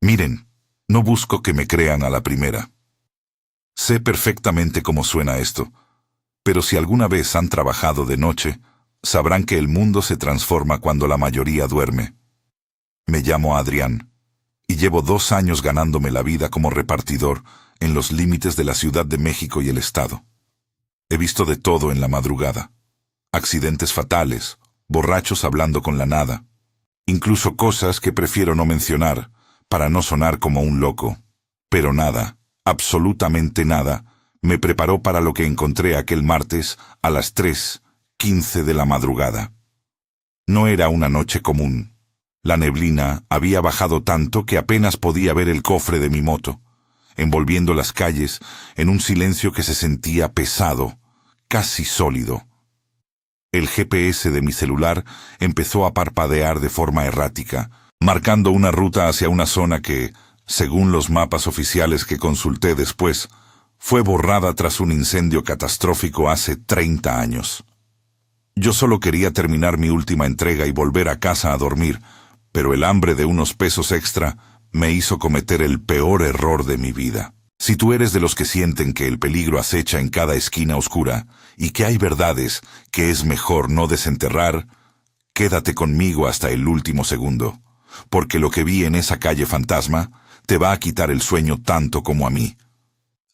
Miren, no busco que me crean a la primera. Sé perfectamente cómo suena esto, pero si alguna vez han trabajado de noche, sabrán que el mundo se transforma cuando la mayoría duerme. Me llamo Adrián, y llevo 2 años ganándome la vida como repartidor en los límites de la Ciudad de México y el Estado. He visto de todo en la madrugada. Accidentes fatales, borrachos hablando con la nada, incluso cosas que prefiero no mencionar para no sonar como un loco. Pero nada, absolutamente nada, me preparó para lo que encontré aquel martes a las 3:15 de la madrugada. No era una noche común. La neblina había bajado tanto que apenas podía ver el cofre de mi moto, envolviendo las calles en un silencio que se sentía pesado, casi sólido. El GPS de mi celular empezó a parpadear de forma errática, marcando una ruta hacia una zona que, según los mapas oficiales que consulté después, fue borrada tras un incendio catastrófico hace 30 años. Yo solo quería terminar mi última entrega y volver a casa a dormir, pero el hambre de unos pesos extra me hizo cometer el peor error de mi vida. Si tú eres de los que sienten que el peligro acecha en cada esquina oscura y que hay verdades que es mejor no desenterrar, quédate conmigo hasta el último segundo, porque lo que vi en esa calle fantasma te va a quitar el sueño tanto como a mí.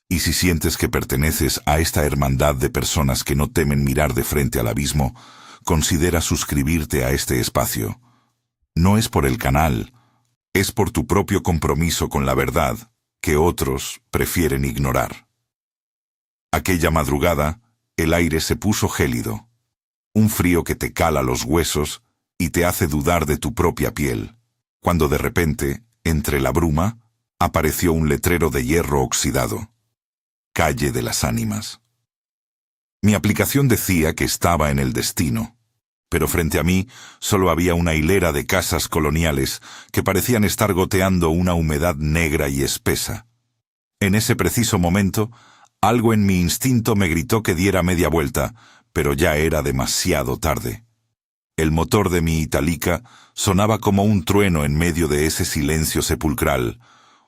Y si sientes que perteneces a esta hermandad de personas que no temen mirar de frente al abismo, considera suscribirte a este espacio. No es por el canal, es por tu propio compromiso con la verdad que otros prefieren ignorar. Aquella madrugada, el aire se puso gélido, un frío que te cala los huesos y te hace dudar de tu propia piel, cuando de repente, entre la bruma, apareció un letrero de hierro oxidado. Calle de las Ánimas. Mi aplicación decía que estaba en el destino, pero frente a mí solo había una hilera de casas coloniales que parecían estar goteando una humedad negra y espesa. En ese preciso momento, algo en mi instinto me gritó que diera media vuelta, pero ya era demasiado tarde. El motor de mi Italika sonaba como un trueno en medio de ese silencio sepulcral,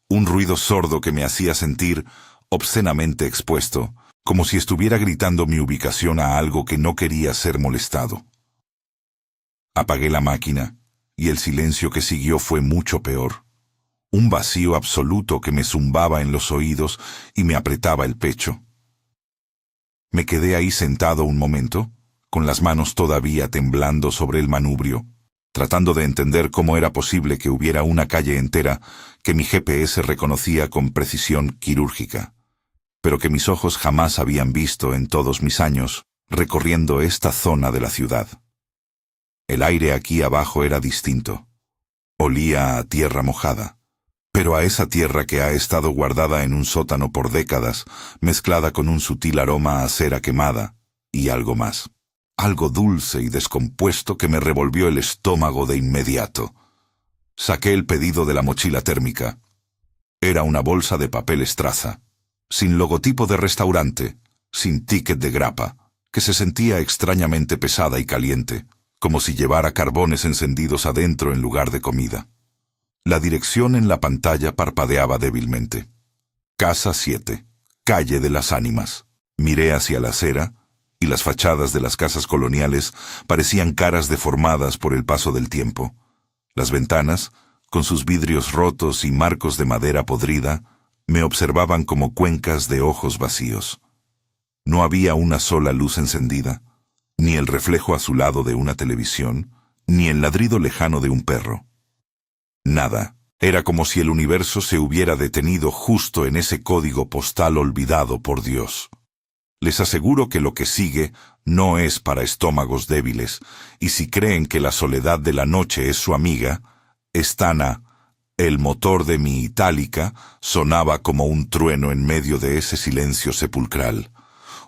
un ruido sordo que me hacía sentir obscenamente expuesto, como si estuviera gritando mi ubicación a algo que no quería ser molestado. Apagué la máquina, y el silencio que siguió fue mucho peor. Un vacío absoluto que me zumbaba en los oídos y me apretaba el pecho. Me quedé ahí sentado un momento, con las manos todavía temblando sobre el manubrio, tratando de entender cómo era posible que hubiera una calle entera que mi GPS reconocía con precisión quirúrgica, pero que mis ojos jamás habían visto en todos mis años recorriendo esta zona de la ciudad. El aire aquí abajo era distinto. Olía a tierra mojada, pero a esa tierra que ha estado guardada en un sótano por décadas, mezclada con un sutil aroma a cera quemada y algo más. Algo dulce y descompuesto que me revolvió el estómago de inmediato. Saqué el pedido de la mochila térmica. Era una bolsa de papel estraza, sin logotipo de restaurante, sin ticket de grapa, que se sentía extrañamente pesada y caliente, como si llevara carbones encendidos adentro en lugar de comida. La dirección en la pantalla parpadeaba débilmente. Casa 7, Calle de las Ánimas. Miré hacia la acera, y las fachadas de las casas coloniales parecían caras deformadas por el paso del tiempo. Las ventanas, con sus vidrios rotos y marcos de madera podrida, me observaban como cuencas de ojos vacíos. No había una sola luz encendida, ni el reflejo azulado de una televisión, ni el ladrido lejano de un perro. Nada. Era como si el universo se hubiera detenido justo en ese código postal olvidado por Dios. Les aseguro que lo que sigue no es para estómagos débiles, y si creen que la soledad de la noche es su amiga, están a... El motor de mi Itálica sonaba como un trueno en medio de ese silencio sepulcral.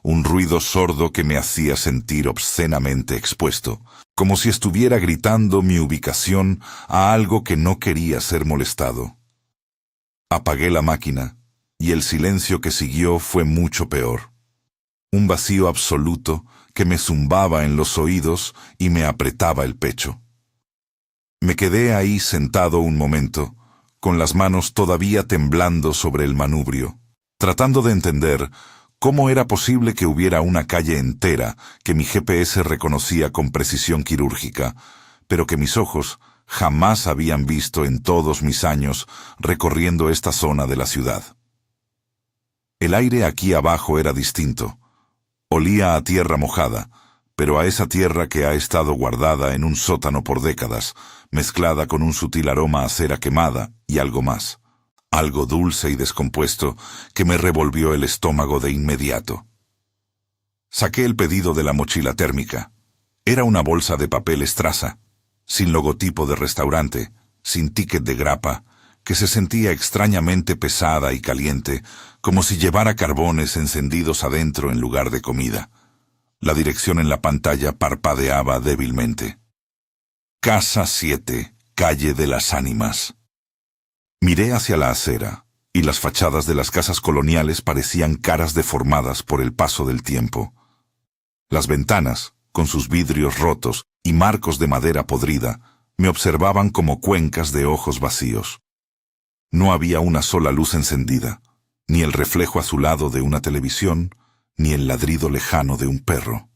Un ruido sordo que me hacía sentir obscenamente expuesto, como si estuviera gritando mi ubicación a algo que no quería ser molestado. Apagué la máquina, y el silencio que siguió fue mucho peor. Un vacío absoluto que me zumbaba en los oídos y me apretaba el pecho. Me quedé ahí sentado un momento, con las manos todavía temblando sobre el manubrio, tratando de entender cómo era posible que hubiera una calle entera que mi GPS reconocía con precisión quirúrgica, pero que mis ojos jamás habían visto en todos mis años recorriendo esta zona de la ciudad. El aire aquí abajo era distinto. Olía a tierra mojada, pero a esa tierra que ha estado guardada en un sótano por décadas, mezclada con un sutil aroma a cera quemada y algo más. Algo dulce y descompuesto que me revolvió el estómago de inmediato. Saqué el pedido de la mochila térmica. Era una bolsa de papel estraza, sin logotipo de restaurante, sin ticket de grapa, que se sentía extrañamente pesada y caliente, como si llevara carbones encendidos adentro en lugar de comida. La dirección en la pantalla parpadeaba débilmente. Casa 7, Calle de las Ánimas. Miré hacia la acera, y las fachadas de las casas coloniales parecían caras deformadas por el paso del tiempo. Las ventanas, con sus vidrios rotos y marcos de madera podrida, me observaban como cuencas de ojos vacíos. No había una sola luz encendida, ni el reflejo azulado de una televisión, ni el ladrido lejano de un perro.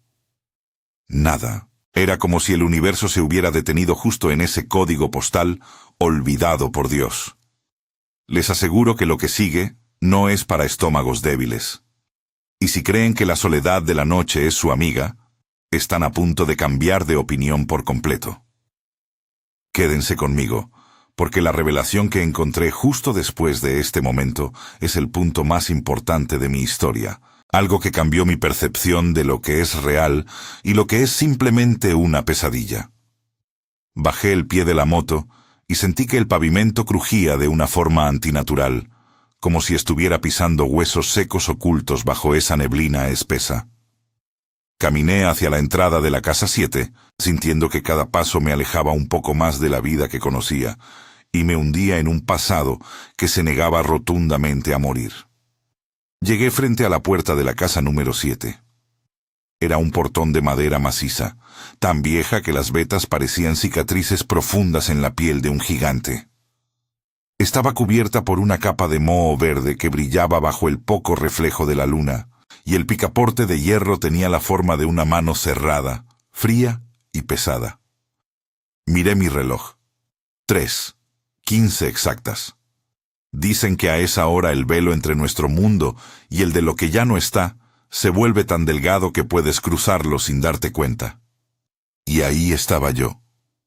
Nada. Era como si el universo se hubiera detenido justo en ese código postal olvidado por Dios. Les aseguro que lo que sigue no es para estómagos débiles. Y si creen que la soledad de la noche es su amiga, están a punto de cambiar de opinión por completo. Quédense conmigo, porque la revelación que encontré justo después de este momento es el punto más importante de mi historia, algo que cambió mi percepción de lo que es real y lo que es simplemente una pesadilla. Bajé el pie de la moto y sentí que el pavimento crujía de una forma antinatural, como si estuviera pisando huesos secos ocultos bajo esa neblina espesa. Caminé hacia la entrada de la casa 7, sintiendo que cada paso me alejaba un poco más de la vida que conocía, y me hundía en un pasado que se negaba rotundamente a morir. Llegué frente a la puerta de la casa número 7. Era un portón de madera maciza, tan vieja que las vetas parecían cicatrices profundas en la piel de un gigante. Estaba cubierta por una capa de moho verde que brillaba bajo el poco reflejo de la luna, y el picaporte de hierro tenía la forma de una mano cerrada, fría y pesada. Miré mi reloj. 3:15 exactas. Dicen que a esa hora el velo entre nuestro mundo y el de lo que ya no está se vuelve tan delgado que puedes cruzarlo sin darte cuenta. Y ahí estaba yo,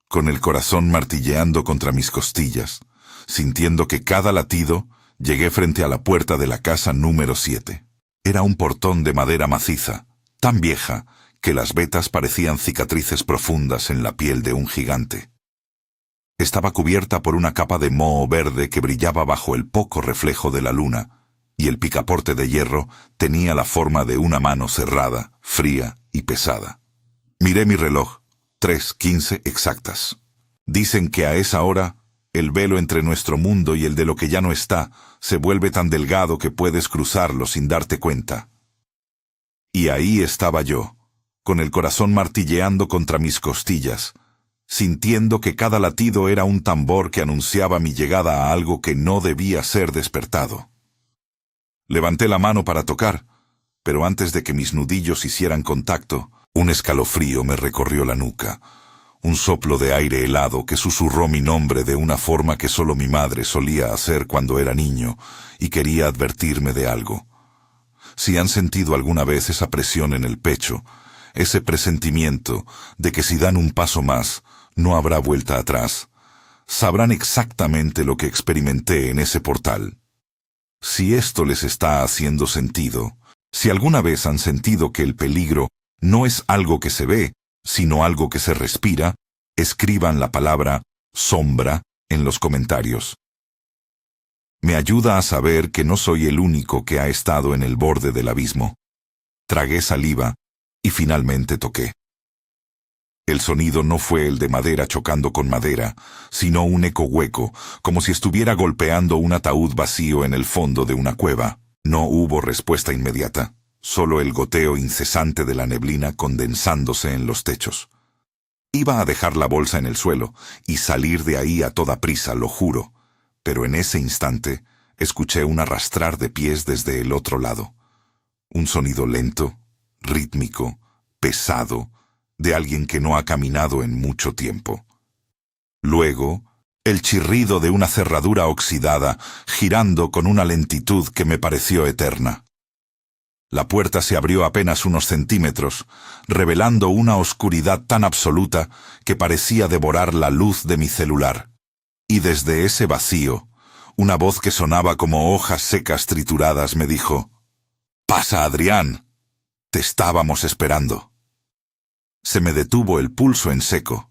con el corazón martilleando contra mis costillas, sintiendo que cada latido llegué frente a la puerta de la casa número 7. Era un portón de madera maciza, tan vieja que las vetas parecían cicatrices profundas en la piel de un gigante. Estaba cubierta por una capa de moho verde que brillaba bajo el poco reflejo de la luna, y el picaporte de hierro tenía la forma de una mano cerrada, fría y pesada. Miré mi reloj, 3:15 exactas. Dicen que a esa hora el velo entre nuestro mundo y el de lo que ya no está se vuelve tan delgado que puedes cruzarlo sin darte cuenta. Y ahí estaba yo, con el corazón martilleando contra mis costillas, sintiendo que cada latido era un tambor que anunciaba mi llegada a algo que no debía ser despertado. Levanté la mano para tocar, pero antes de que mis nudillos hicieran contacto, un escalofrío me recorrió la nuca, un soplo de aire helado que susurró mi nombre de una forma que solo mi madre solía hacer cuando era niño y quería advertirme de algo. Si han sentido alguna vez esa presión en el pecho, ese presentimiento de que si dan un paso más, no habrá vuelta atrás, sabrán exactamente lo que experimenté en ese portal. Si esto les está haciendo sentido, si alguna vez han sentido que el peligro no es algo que se ve, sino algo que se respira, escriban la palabra sombra en los comentarios. Me ayuda a saber que no soy el único que ha estado en el borde del abismo. Tragué saliva y finalmente toqué. El sonido no fue el de madera chocando con madera, sino un eco hueco, como si estuviera golpeando un ataúd vacío en el fondo de una cueva. No hubo respuesta inmediata, solo el goteo incesante de la neblina condensándose en los techos. Iba a dejar la bolsa en el suelo y salir de ahí a toda prisa, lo juro, Pero en ese instante escuché un arrastrar de pies desde el otro lado. Un sonido lento, rítmico, pesado, de alguien que no ha caminado en mucho tiempo. Luego, el chirrido de una cerradura oxidada, girando con una lentitud que me pareció eterna. La puerta se abrió apenas unos centímetros, revelando una oscuridad tan absoluta que parecía devorar la luz de mi celular. Y desde ese vacío, una voz que sonaba como hojas secas trituradas me dijo: «Pasa, Adrián. Te estábamos esperando». Se me detuvo el pulso en seco.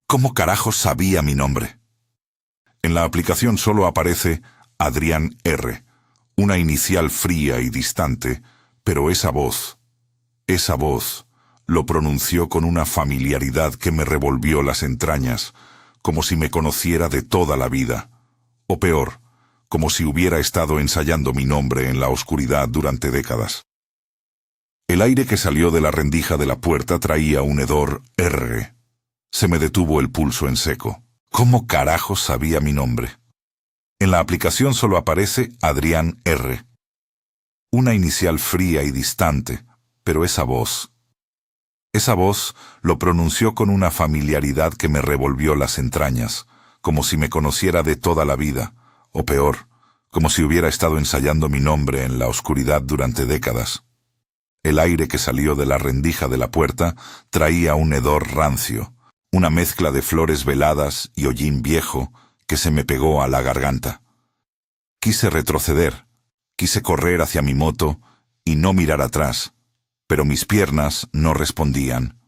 ¿Cómo carajos sabía mi nombre? En la aplicación solo aparece Adrián R., una inicial fría y distante, pero esa voz, lo pronunció con una familiaridad que me revolvió las entrañas, como si me conociera de toda la vida, o peor, como si hubiera estado ensayando mi nombre en la oscuridad durante décadas. El aire que salió de la rendija de la puerta traía un hedor R. Se me detuvo el pulso en seco. ¿Cómo carajos sabía mi nombre? En la aplicación solo aparece Adrián R. Una inicial fría y distante, pero esa voz lo pronunció con una familiaridad que me revolvió las entrañas, como si me conociera de toda la vida, o peor, como si hubiera estado ensayando mi nombre en la oscuridad durante décadas. El aire que salió de la rendija de la puerta traía un hedor rancio, una mezcla de flores veladas y hollín viejo que se me pegó a la garganta. Quise retroceder, quise correr hacia mi moto y no mirar atrás, pero mis piernas no respondían.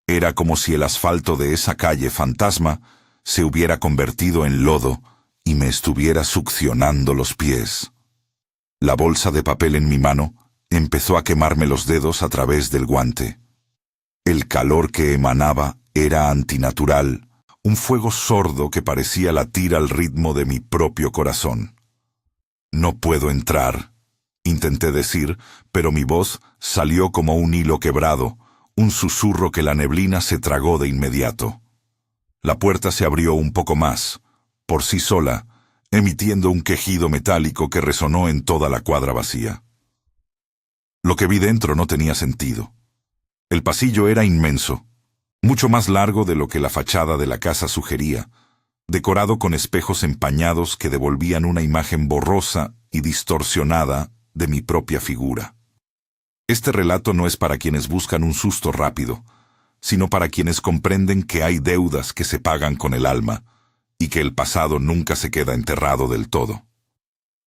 Era como si el asfalto de esa calle fantasma se hubiera convertido en lodo y me estuviera succionando los pies. La bolsa de papel en mi mano empezó a quemarme los dedos a través del guante. El calor que emanaba era antinatural, un fuego sordo que parecía latir al ritmo de mi propio corazón. «No puedo entrar», intenté decir, pero mi voz salió como un hilo quebrado, un susurro que la neblina se tragó de inmediato. La puerta se abrió un poco más, por sí sola, emitiendo un quejido metálico que resonó en toda la cuadra vacía. Lo que vi dentro no tenía sentido. El pasillo era inmenso, mucho más largo de lo que la fachada de la casa sugería, decorado con espejos empañados que devolvían una imagen borrosa y distorsionada de mi propia figura. Este relato no es para quienes buscan un susto rápido, sino para quienes comprenden que hay deudas que se pagan con el alma y que el pasado nunca se queda enterrado del todo.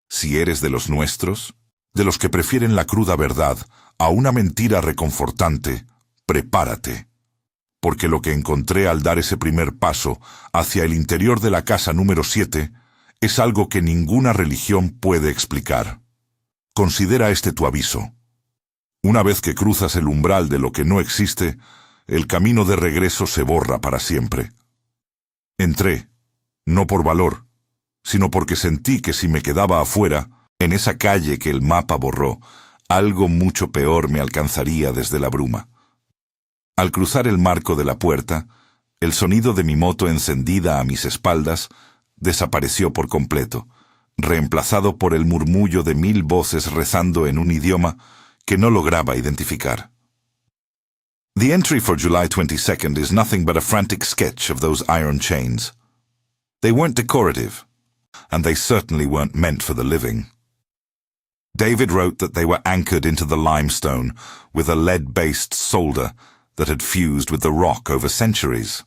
Si eres de los nuestros, de los que prefieren la cruda verdad a una mentira reconfortante, prepárate, porque lo que encontré al dar ese primer paso hacia el interior de la casa número 7 es algo que ninguna religión puede explicar. Considera este tu aviso. Una vez que cruzas el umbral de lo que no existe, el camino de regreso se borra para siempre. Entré, no por valor, sino porque sentí que si me quedaba afuera, en esa calle que el mapa borró, algo mucho peor me alcanzaría desde la bruma. Al cruzar el marco de la puerta, el sonido de mi moto encendida a mis espaldas desapareció por completo, reemplazado por el murmullo de 1000 voces rezando en un idioma que no lograba identificar. The entry for July 22nd is nothing but a frantic sketch of those iron chains. They weren't decorative, and they certainly weren't meant for the living. David wrote that they were anchored into the limestone with a lead-based solder that had fused with the rock over centuries.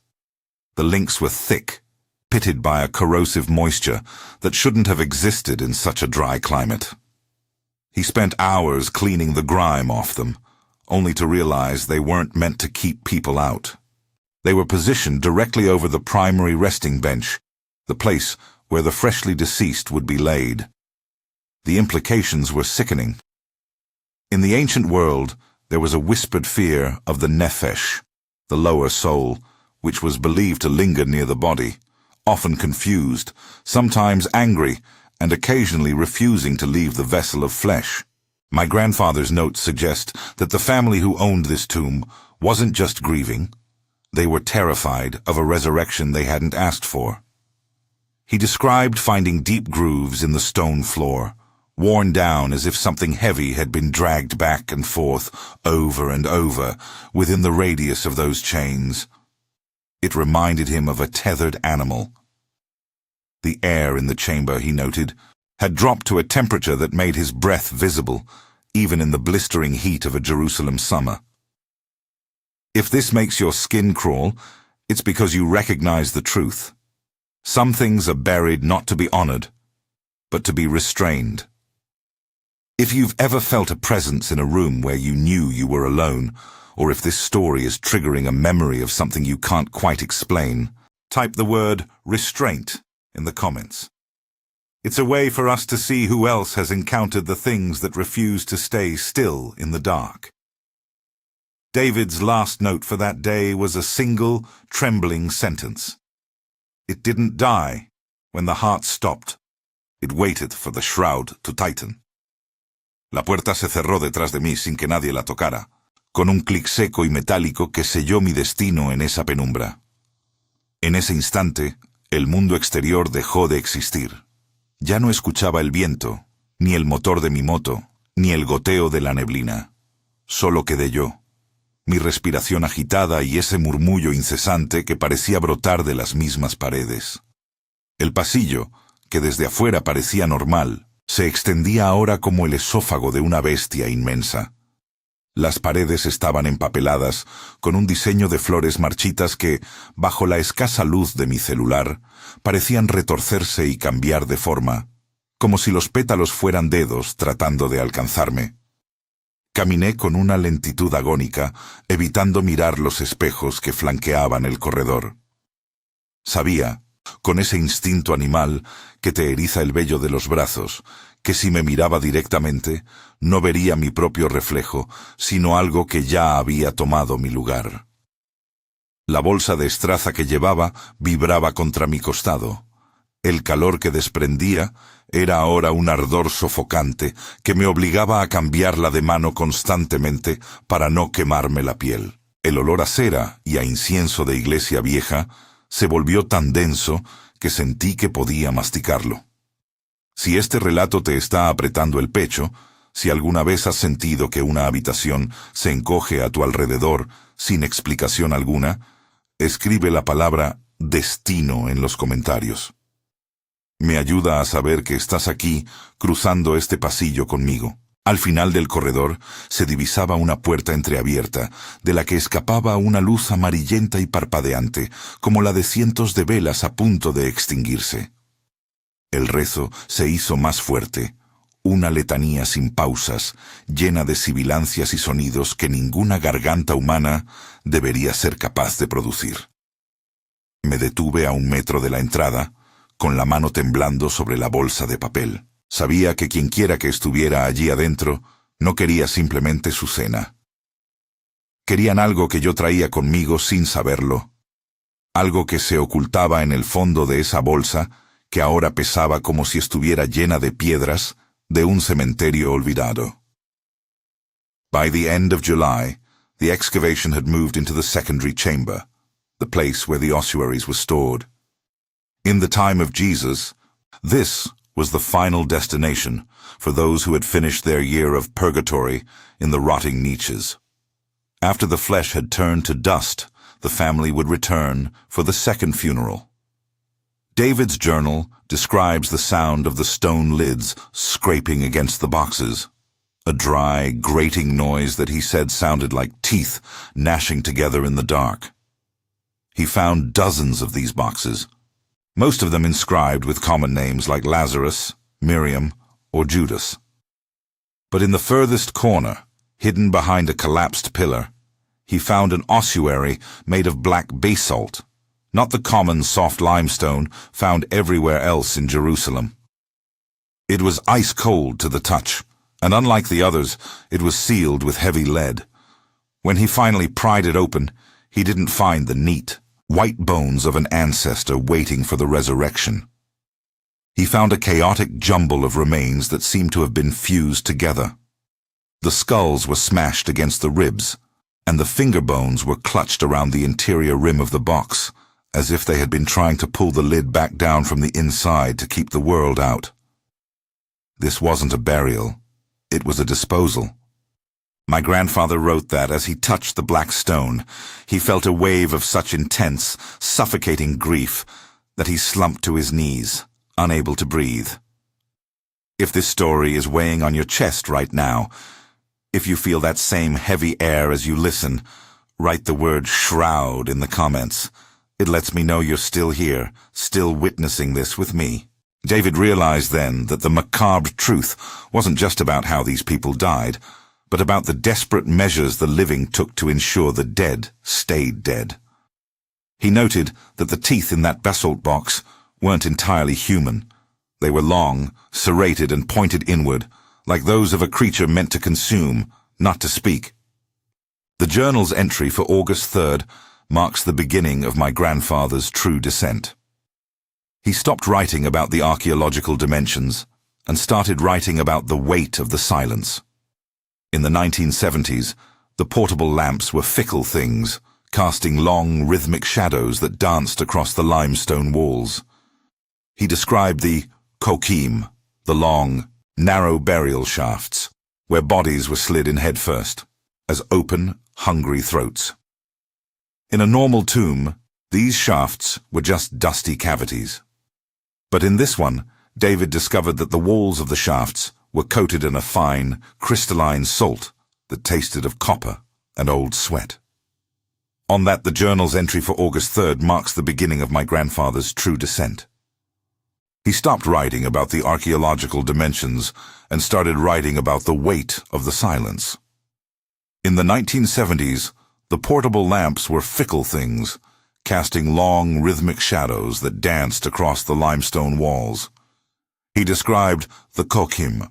The links were thick, pitted by a corrosive moisture that shouldn't have existed in such a dry climate. He spent hours cleaning the grime off them, only to realize they weren't meant to keep people out. They were positioned directly over the primary resting bench, the place where the freshly deceased would be laid. The implications were sickening. In the ancient world, there was a whispered fear of the nephesh, the lower soul, which was believed to linger near the body, often confused, sometimes angry, and occasionally refusing to leave the vessel of flesh. My grandfather's notes suggest that the family who owned this tomb wasn't just grieving. They were terrified of a resurrection they hadn't asked for. He described finding deep grooves in the stone floor, worn down as if something heavy had been dragged back and forth over and over within the radius of those chains. It reminded him of a tethered animal. The air in the chamber, he noted, had dropped to a temperature that made his breath visible, even in the blistering heat of a Jerusalem summer. If this makes your skin crawl, it's because you recognize the truth. Some things are buried not to be honored, but to be restrained. If you've ever felt a presence in a room where you knew you were alone, or if this story is triggering a memory of something you can't quite explain, type the word restraint in the comments. It's a way for us to see who else has encountered the things that refuse to stay still in the dark. David's last note for that day was a single, trembling sentence. It didn't die when the heart stopped. It waited for the shroud to tighten. La puerta se cerró detrás de mí sin que nadie la tocara, con un clic seco y metálico que selló mi destino en esa penumbra. En ese instante, el mundo exterior dejó de existir. Ya no escuchaba el viento, ni el motor de mi moto, ni el goteo de la neblina. Solo quedé yo, mi respiración agitada y ese murmullo incesante que parecía brotar de las mismas paredes. El pasillo, que desde afuera parecía normal, se extendía ahora como el esófago de una bestia inmensa. Las paredes estaban empapeladas con un diseño de flores marchitas que, bajo la escasa luz de mi celular, parecían retorcerse y cambiar de forma, como si los pétalos fueran dedos tratando de alcanzarme. Caminé con una lentitud agónica, evitando mirar los espejos que flanqueaban el corredor. Sabía, con ese instinto animal que te eriza el vello de los brazos, que si me miraba directamente, no vería mi propio reflejo, sino algo que ya había tomado mi lugar. La bolsa de estraza que llevaba vibraba contra mi costado. El calor que desprendía era ahora un ardor sofocante que me obligaba a cambiarla de mano constantemente para no quemarme la piel. El olor a cera y a incienso de iglesia vieja se volvió tan denso que sentí que podía masticarlo. Si este relato te está apretando el pecho, si alguna vez has sentido que una habitación se encoge a tu alrededor sin explicación alguna, escribe la palabra destino en los comentarios. Me ayuda a saber que estás aquí, cruzando este pasillo conmigo. Al final del corredor se divisaba una puerta entreabierta, de la que escapaba una luz amarillenta y parpadeante, como la de cientos de velas a punto de extinguirse. El rezo se hizo más fuerte, una letanía sin pausas, llena de sibilancias y sonidos que ninguna garganta humana debería ser capaz de producir. Me detuve a 1 metro de la entrada, con la mano temblando sobre la bolsa de papel. Sabía que quienquiera que estuviera allí adentro no quería simplemente su cena. Querían algo que yo traía conmigo sin saberlo, algo que se ocultaba en el fondo de esa bolsa que ahora pesaba como si estuviera llena de piedras de un cementerio olvidado. By the end of July, the excavation had moved into the secondary chamber, the place where the ossuaries were stored. In the time of Jesus, this was the final destination for those who had finished their year of purgatory in the rotting niches. After the flesh had turned to dust, the family would return for the second funeral. David's journal describes the sound of the stone lids scraping against the boxes, a dry, grating noise that he said sounded like teeth gnashing together in the dark. He found dozens of these boxes, most of them inscribed with common names like Lazarus, Miriam, or Judas. But in the furthest corner, hidden behind a collapsed pillar, he found an ossuary made of black basalt, not the common soft limestone found everywhere else in Jerusalem. It was ice cold to the touch, and unlike the others, it was sealed with heavy lead. When he finally pried it open, he didn't find the neat, white bones of an ancestor waiting for the resurrection. He found a chaotic jumble of remains that seemed to have been fused together. The skulls were smashed against the ribs, and the finger bones were clutched around the interior rim of the box, as if they had been trying to pull the lid back down from the inside to keep the world out. This wasn't a burial, it was a disposal. My grandfather wrote that as he touched the black stone, he felt a wave of such intense, suffocating grief that he slumped to his knees, unable to breathe. If this story is weighing on your chest right now, if you feel that same heavy air as you listen, write the word shroud in the comments. It lets me know you're still here, still witnessing this with me. David realized then that the macabre truth wasn't just about how these people died, but about the desperate measures the living took to ensure the dead stayed dead. He noted that the teeth in that basalt box weren't entirely human. They were long, serrated and pointed inward, like those of a creature meant to consume, not to speak. The journal's entry for August 3rd marks the beginning of my grandfather's true descent. He stopped writing about the archaeological dimensions and started writing about the weight of the silence. In the 1970s, the portable lamps were fickle things, casting long, rhythmic shadows that danced across the limestone walls. He described the kokim, the long, narrow burial shafts, where bodies were slid in headfirst, as open, hungry throats. In a normal tomb, these shafts were just dusty cavities. But in this one, David discovered that the walls of the shafts were coated in a fine, crystalline salt that tasted of copper and old sweat. On that, the journal's entry for August 3rd marks the beginning of my grandfather's true descent. He stopped writing about the archaeological dimensions and started writing about the weight of the silence. In the 1970s, the portable lamps were fickle things, casting long, rhythmic shadows that danced across the limestone walls. He described the kokim,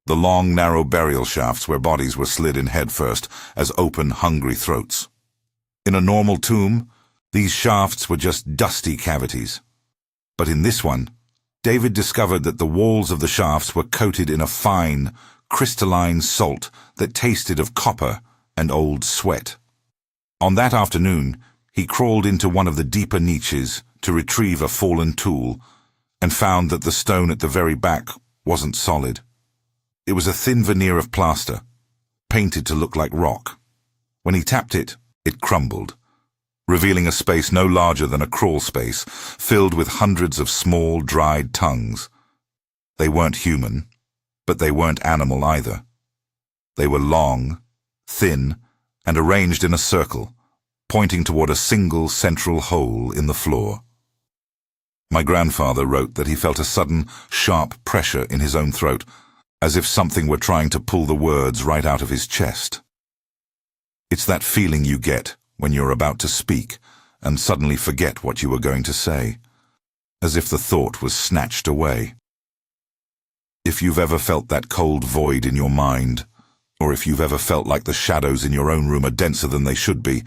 the long, narrow burial shafts where bodies were slid in headfirst, as open, hungry throats. In a normal tomb, these shafts were just dusty cavities. But in this one, David discovered that the walls of the shafts were coated in a fine, crystalline salt that tasted of copper and old sweat. On that afternoon, he crawled into one of the deeper niches to retrieve a fallen tool and found that the stone at the very back wasn't solid. It was a thin veneer of plaster, painted to look like rock. When he tapped it, it crumbled, revealing a space no larger than a crawl space, filled with hundreds of small, dried tongues. They weren't human, but they weren't animal either. They were long, thin, and arranged in a circle, pointing toward a single central hole in the floor. My grandfather wrote that he felt a sudden, sharp pressure in his own throat, as if something were trying to pull the words right out of his chest. It's that feeling you get when you're about to speak and suddenly forget what you were going to say, as if the thought was snatched away. If you've ever felt that cold void in your mind, or if you've ever felt like the shadows in your own room are denser than they should be,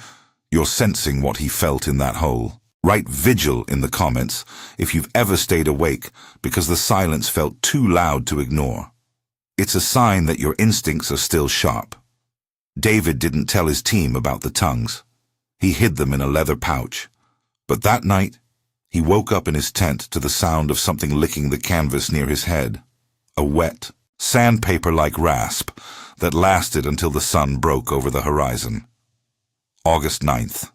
you're sensing what he felt in that hole. Write vigil in the comments if you've ever stayed awake because the silence felt too loud to ignore. It's a sign that your instincts are still sharp. David didn't tell his team about the tongues. He hid them in a leather pouch. But that night, he woke up in his tent to the sound of something licking the canvas near his head. A wet, sandpaper-like rasp that lasted until the sun broke over the horizon. August 9th.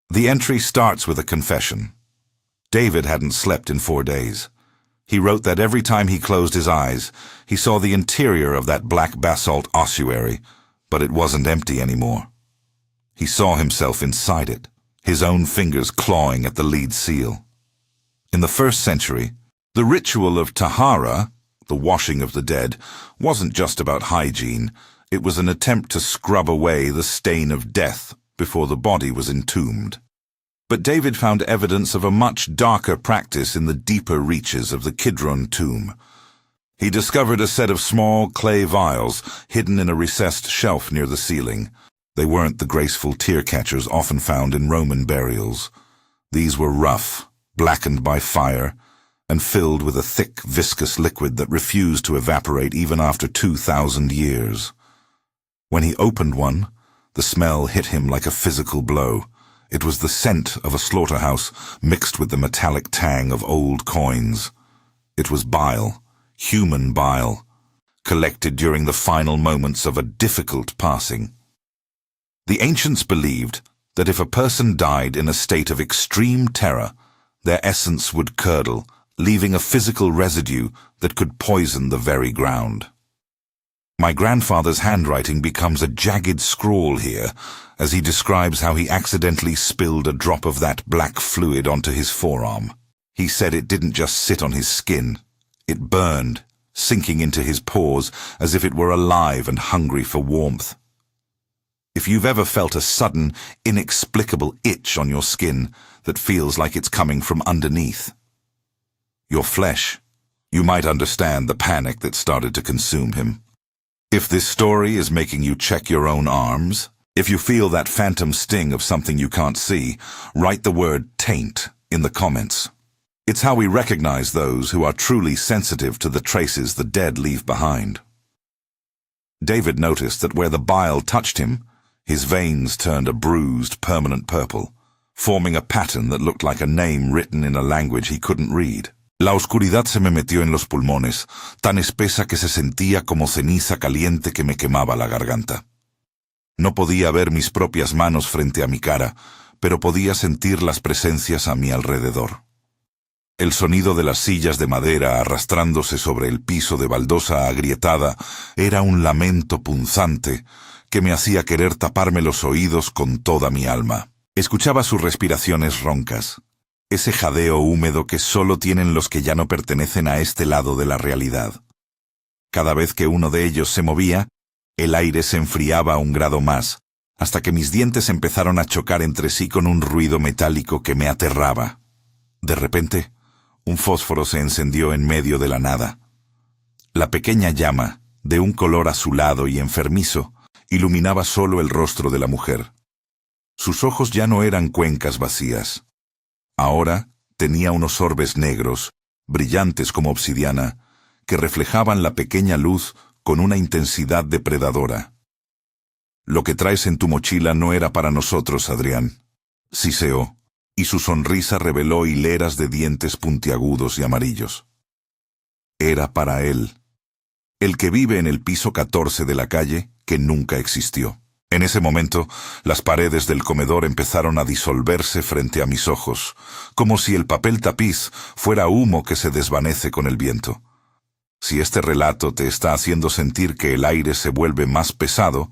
The entry starts with a confession. David hadn't slept in 4 days. He wrote that every time he closed his eyes, he saw the interior of that black basalt ossuary, but it wasn't empty anymore. He saw himself inside it, his own fingers clawing at the lead seal. In the 1st century, the ritual of tahara, the washing of the dead, wasn't just about hygiene. It was an attempt to scrub away the stain of death before the body was entombed. But David found evidence of a much darker practice in the deeper reaches of the Kidron tomb. He discovered a set of small clay vials hidden in a recessed shelf near the ceiling. They weren't the graceful tear-catchers often found in Roman burials. These were rough, blackened by fire, and filled with a thick, viscous liquid that refused to evaporate even after 2,000 years. When he opened one, the smell hit him like a physical blow. It was the scent of a slaughterhouse mixed with the metallic tang of old coins. It was bile, human bile, collected during the final moments of a difficult passing. The ancients believed that if a person died in a state of extreme terror, their essence would curdle, leaving a physical residue that could poison the very ground. My grandfather's handwriting becomes a jagged scrawl here, as he describes how he accidentally spilled a drop of that black fluid onto his forearm. He said it didn't just sit on his skin. It burned, sinking into his pores as if it were alive and hungry for warmth. If you've ever felt a sudden, inexplicable itch on your skin that feels like it's coming from underneath your flesh, you might understand the panic that started to consume him. If this story is making you check your own arms, if you feel that phantom sting of something you can't see, write the word taint in the comments. It's how we recognize those who are truly sensitive to the traces the dead leave behind. David noticed that where the bile touched him, his veins turned a bruised, permanent purple, forming a pattern that looked like a name written in a language he couldn't read. La oscuridad se me metió en los pulmones, tan espesa que se sentía como ceniza caliente que me quemaba la garganta. No podía ver mis propias manos frente a mi cara, pero podía sentir las presencias a mi alrededor. El sonido de las sillas de madera arrastrándose sobre el piso de baldosa agrietada era un lamento punzante que me hacía querer taparme los oídos con toda mi alma. Escuchaba sus respiraciones roncas, ese jadeo húmedo que solo tienen los que ya no pertenecen a este lado de la realidad. Cada vez que uno de ellos se movía, el aire se enfriaba un grado más, hasta que mis dientes empezaron a chocar entre sí con un ruido metálico que me aterraba. De repente, un fósforo se encendió en medio de la nada. La pequeña llama, de un color azulado y enfermizo, iluminaba solo el rostro de la mujer. Sus ojos ya no eran cuencas vacías. Ahora tenía unos orbes negros, brillantes como obsidiana, que reflejaban la pequeña luz con una intensidad depredadora. Lo que traes en tu mochila no era para nosotros, Adrián, siseó, y su sonrisa reveló hileras de dientes puntiagudos y amarillos. Era para él, el que vive en el piso 14 de la calle que nunca existió. En ese momento, las paredes del comedor empezaron a disolverse frente a mis ojos, como si el papel tapiz fuera humo que se desvanece con el viento. Si este relato te está haciendo sentir que el aire se vuelve más pesado,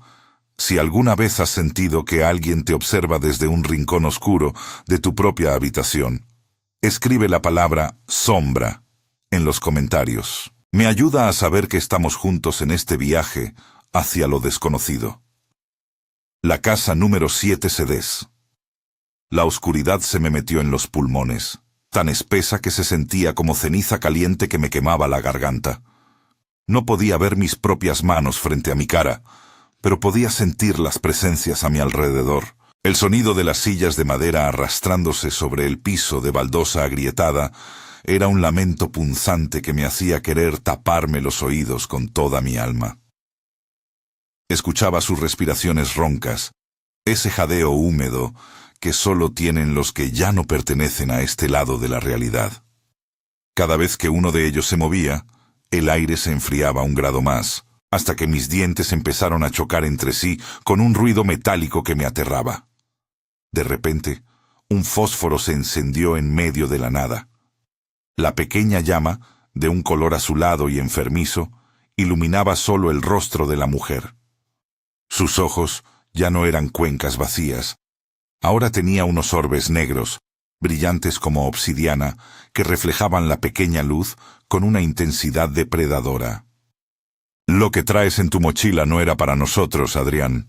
si alguna vez has sentido que alguien te observa desde un rincón oscuro de tu propia habitación, escribe la palabra sombra en los comentarios. Me ayuda a saber que estamos juntos en este viaje hacia lo desconocido. La casa número 7 Cedes. La oscuridad se me metió en los pulmones, tan espesa que se sentía como ceniza caliente que me quemaba la garganta. No podía ver mis propias manos frente a mi cara, pero podía sentir las presencias a mi alrededor. El sonido de las sillas de madera arrastrándose sobre el piso de baldosa agrietada era un lamento punzante que me hacía querer taparme los oídos con toda mi alma. Escuchaba sus respiraciones roncas, ese jadeo húmedo que solo tienen los que ya no pertenecen a este lado de la realidad. Cada vez que uno de ellos se movía, el aire se enfriaba un grado más, hasta que mis dientes empezaron a chocar entre sí con un ruido metálico que me aterraba. De repente, un fósforo se encendió en medio de la nada. La pequeña llama, de un color azulado y enfermizo, iluminaba solo el rostro de la mujer. Sus ojos ya no eran cuencas vacías. Ahora tenía unos orbes negros, brillantes como obsidiana, que reflejaban la pequeña luz con una intensidad depredadora. Lo que traes en tu mochila no era para nosotros, Adrián,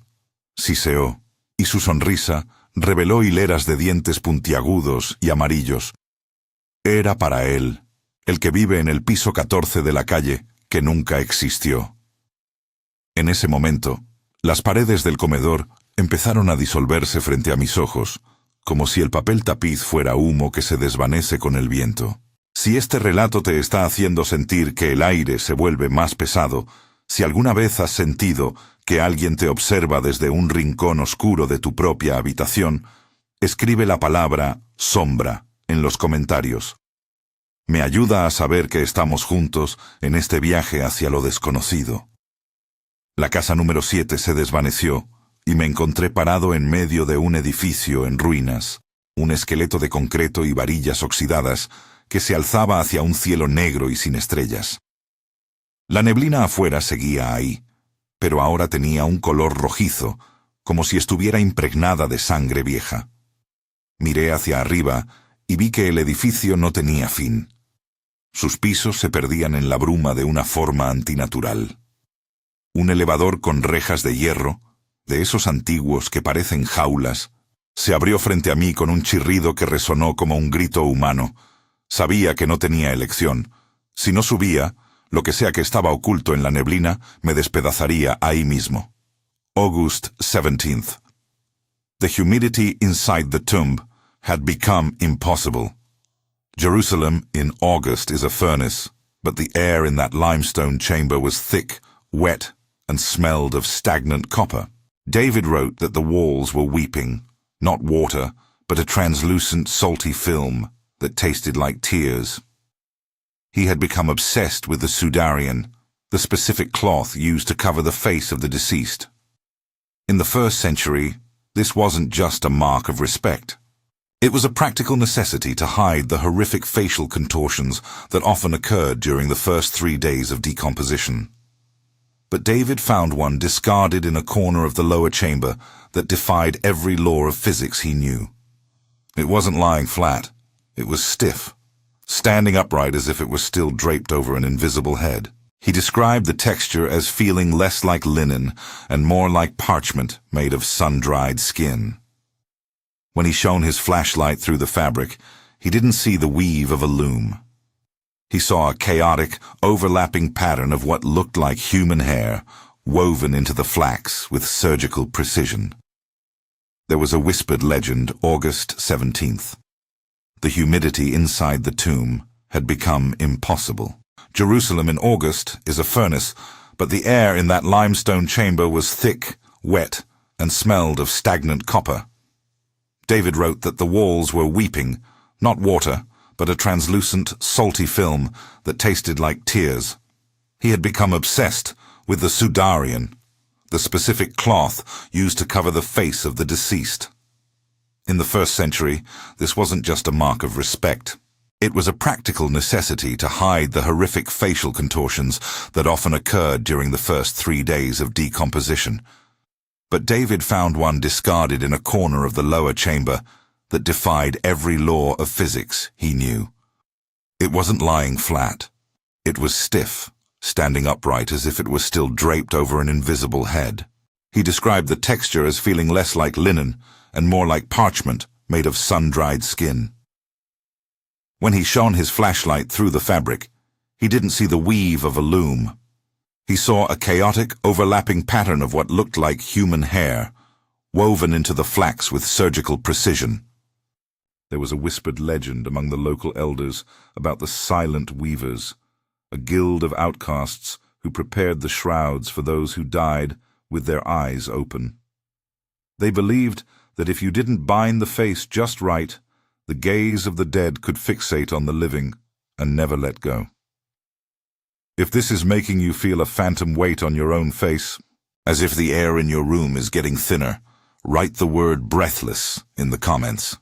siseó, y su sonrisa reveló hileras de dientes puntiagudos y amarillos. Era para él, el que vive en el piso 14 de la calle que nunca existió. En ese momento, las paredes del comedor empezaron a disolverse frente a mis ojos, como si el papel tapiz fuera humo que se desvanece con el viento. Si este relato te está haciendo sentir que el aire se vuelve más pesado, si alguna vez has sentido que alguien te observa desde un rincón oscuro de tu propia habitación, Escribe la palabra sombra en los comentarios. Me ayuda a saber que estamos juntos en este viaje hacia lo desconocido. La casa número 7 se desvaneció y me encontré parado en medio de un edificio en ruinas, un esqueleto de concreto y varillas oxidadas que se alzaba hacia un cielo negro y sin estrellas. La neblina afuera seguía ahí, pero ahora tenía un color rojizo, como si estuviera impregnada de sangre vieja. Miré hacia arriba y vi que el edificio no tenía fin. Sus pisos se perdían en la bruma de una forma antinatural. Un elevador con rejas de hierro, de esos antiguos que parecen jaulas, se abrió frente a mí con un chirrido que resonó como un grito humano. Sabía que no tenía elección. Si no subía, lo que sea que estaba oculto en la neblina me despedazaría ahí mismo. August 17th. The humidity inside the tomb had become impossible. Jerusalem in August is a furnace, but the air in that limestone chamber was thick, wet, and smelled of stagnant copper. David wrote that the walls were weeping, not water, but a translucent salty film that tasted like tears. He had become obsessed with the Sudarian, the specific cloth used to cover the face of the deceased. In the 1st century, this wasn't just a mark of respect. It was a practical necessity to hide the horrific facial contortions that often occurred during the first 3 days of decomposition. But David found one discarded in a corner of the lower chamber that defied every law of physics he knew. It wasn't lying flat. It was stiff, standing upright as if it was still draped over an invisible head. He described the texture as feeling less like linen and more like parchment made of sun-dried skin. When he shone his flashlight through the fabric, he didn't see the weave of a loom. He saw a chaotic, overlapping pattern of what looked like human hair, woven into the flax with surgical precision. There was a whispered legend, August 17th. The humidity inside the tomb had become impossible. Jerusalem in August is a furnace, but the air in that limestone chamber was thick, wet, and smelled of stagnant copper. David wrote that the walls were weeping, not water, but a translucent, salty film that tasted like tears. He had become obsessed with the Sudarian, the specific cloth used to cover the face of the deceased. In the 1st century, this wasn't just a mark of respect. It was a practical necessity to hide the horrific facial contortions that often occurred during the first 3 days of decomposition. But David found one discarded in a corner of the lower chamber that defied every law of physics he knew. It wasn't lying flat. It was stiff, standing upright as if it was still draped over an invisible head. He described the texture as feeling less like linen and more like parchment made of sun-dried skin. When he shone his flashlight through the fabric, he didn't see the weave of a loom. He saw a chaotic, overlapping pattern of what looked like human hair, woven into the flax with surgical precision. There was a whispered legend among the local elders about the silent weavers, a guild of outcasts who prepared the shrouds for those who died with their eyes open. They believed that if you didn't bind the face just right, the gaze of the dead could fixate on the living and never let go. If this is making you feel a phantom weight on your own face, as if the air in your room is getting thinner, write the word breathless in the comments.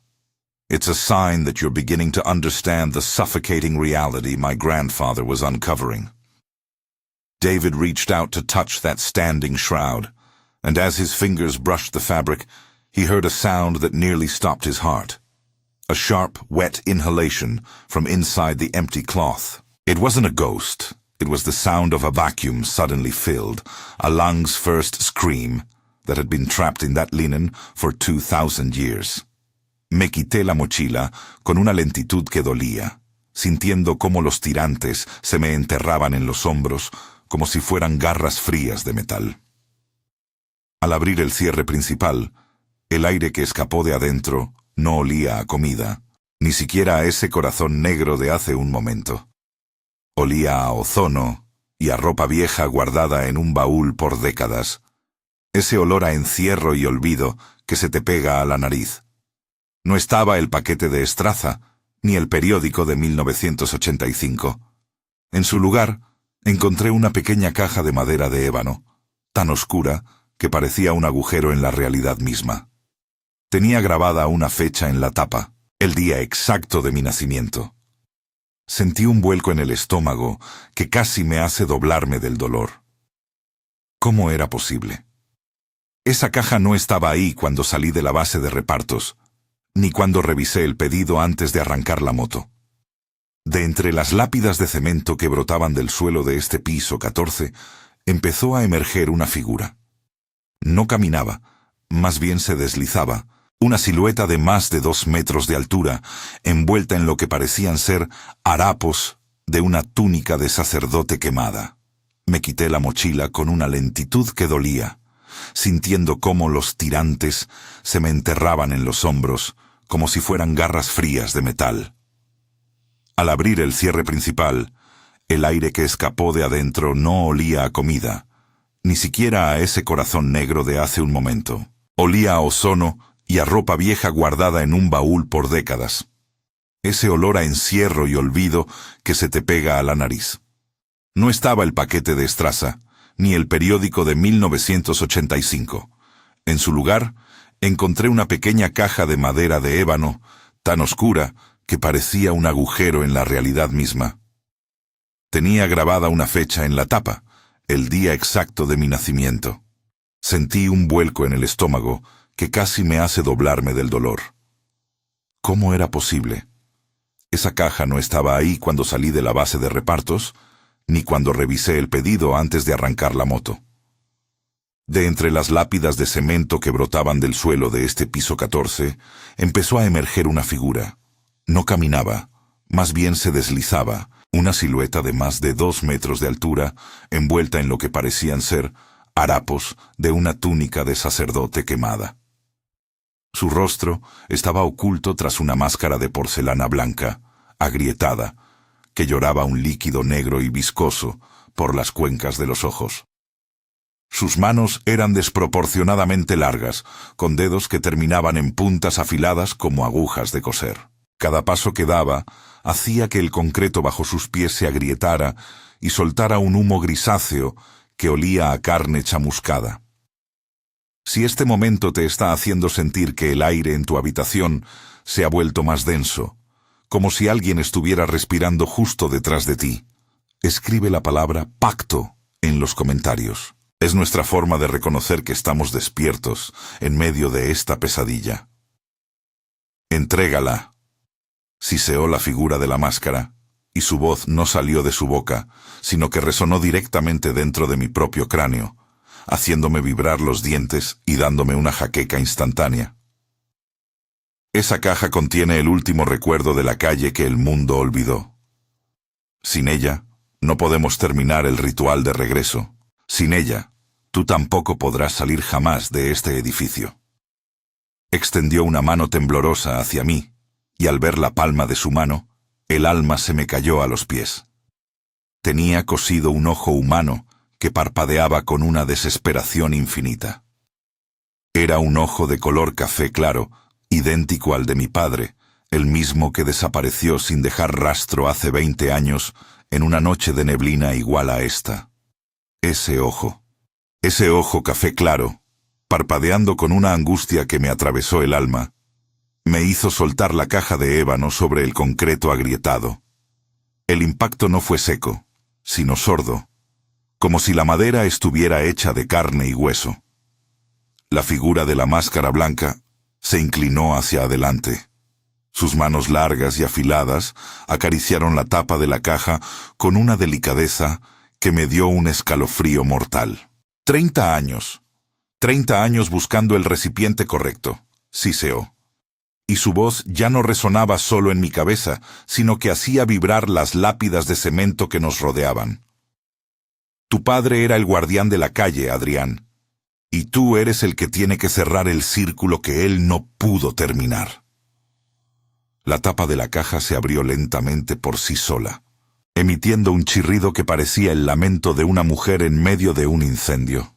It's a sign that you're beginning to understand the suffocating reality my grandfather was uncovering. David reached out to touch that standing shroud, and as his fingers brushed the fabric, he heard a sound that nearly stopped his heart. A sharp, wet inhalation from inside the empty cloth. It wasn't a ghost. It was the sound of a vacuum suddenly filled, a lung's first scream that had been trapped in that linen for 2,000 years. Me quité la mochila con una lentitud que dolía, sintiendo cómo los tirantes se me enterraban en los hombros como si fueran garras frías de metal. Al abrir el cierre principal, el aire que escapó de adentro no olía a comida, ni siquiera a ese corazón negro de hace un momento. Olía a ozono y a ropa vieja guardada en un baúl por décadas. Ese olor a encierro y olvido que se te pega a la nariz. No estaba el paquete de Estraza, ni el periódico de 1985. En su lugar, encontré una pequeña caja de madera de ébano, tan oscura que parecía un agujero en la realidad misma. Tenía grabada una fecha en la tapa, el día exacto de mi nacimiento. Sentí un vuelco en el estómago que casi me hace doblarme del dolor. ¿Cómo era posible? Esa caja no estaba ahí cuando salí de la base de repartos, ni cuando revisé el pedido antes de arrancar la moto. De entre las lápidas de cemento que brotaban del suelo de este piso 14, empezó a emerger una figura. No caminaba, más bien se deslizaba, una silueta de más de 2 metros de altura, envuelta en lo que parecían ser harapos de una túnica de sacerdote quemada. Me quité la mochila con una lentitud que dolía, sintiendo cómo los tirantes se me enterraban en los hombros, como si fueran garras frías de metal. Al abrir el cierre principal, el aire que escapó de adentro no olía a comida, ni siquiera a ese corazón negro de hace un momento. Olía a ozono y a ropa vieja guardada en un baúl por décadas. Ese olor a encierro y olvido que se te pega a la nariz. No estaba el paquete de Estraza, ni el periódico de 1985. En su lugar, encontré una pequeña caja de madera de ébano, tan oscura que parecía un agujero en la realidad misma. Tenía grabada una fecha en la tapa, el día exacto de mi nacimiento. Sentí un vuelco en el estómago que casi me hace doblarme del dolor. ¿Cómo era posible? Esa caja no estaba ahí cuando salí de la base de repartos, ni cuando revisé el pedido antes de arrancar la moto. De entre las lápidas de cemento que brotaban del suelo de este piso 14, empezó a emerger una figura. No caminaba, más bien se deslizaba, una silueta de más de 2 metros de altura, envuelta en lo que parecían ser harapos de una túnica de sacerdote quemada. Su rostro estaba oculto tras una máscara de porcelana blanca, agrietada, que lloraba un líquido negro y viscoso por las cuencas de los ojos. Sus manos eran desproporcionadamente largas, con dedos que terminaban en puntas afiladas como agujas de coser. Cada paso que daba hacía que el concreto bajo sus pies se agrietara y soltara un humo grisáceo que olía a carne chamuscada. Si este momento te está haciendo sentir que el aire en tu habitación se ha vuelto más denso, como si alguien estuviera respirando justo detrás de ti, escribe la palabra pacto en los comentarios. Es nuestra forma de reconocer que estamos despiertos en medio de esta pesadilla. Entrégala. Siseó la figura de la máscara, y su voz no salió de su boca, sino que resonó directamente dentro de mi propio cráneo, haciéndome vibrar los dientes y dándome una jaqueca instantánea. Esa caja contiene el último recuerdo de la calle que el mundo olvidó. Sin ella, no podemos terminar el ritual de regreso. Sin ella, tú tampoco podrás salir jamás de este edificio. Extendió una mano temblorosa hacia mí, y al ver la palma de su mano, el alma se me cayó a los pies. Tenía cosido un ojo humano que parpadeaba con una desesperación infinita. Era un ojo de color café claro, idéntico al de mi padre, el mismo que desapareció sin dejar rastro hace 20 años en una noche de neblina igual a esta. Ese ojo café claro, parpadeando con una angustia que me atravesó el alma, me hizo soltar la caja de ébano sobre el concreto agrietado. El impacto no fue seco, sino sordo, como si la madera estuviera hecha de carne y hueso. La figura de la máscara blanca se inclinó hacia adelante. Sus manos largas y afiladas acariciaron la tapa de la caja con una delicadeza que me dio un escalofrío mortal. 30 años. 30 años buscando el recipiente correcto, siseó. Y su voz ya no resonaba solo en mi cabeza, sino que hacía vibrar las lápidas de cemento que nos rodeaban. Tu padre era el guardián de la calle, Adrián, y tú eres el que tiene que cerrar el círculo que él no pudo terminar. La tapa de la caja se abrió lentamente por sí sola, emitiendo un chirrido que parecía el lamento de una mujer en medio de un incendio.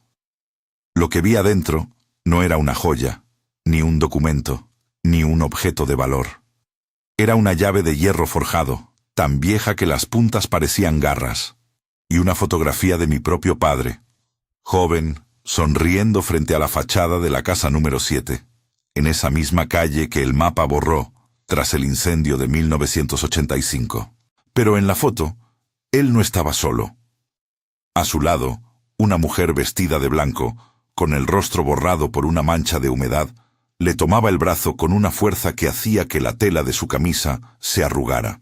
Lo que vi adentro no era una joya, ni un documento, ni un objeto de valor. Era una llave de hierro forjado, tan vieja que las puntas parecían garras, y una fotografía de mi propio padre, joven, sonriendo frente a la fachada de la casa número 7, en esa misma calle que el mapa borró tras el incendio de 1985. Pero en la foto, él no estaba solo. A su lado, una mujer vestida de blanco, con el rostro borrado por una mancha de humedad, le tomaba el brazo con una fuerza que hacía que la tela de su camisa se arrugara.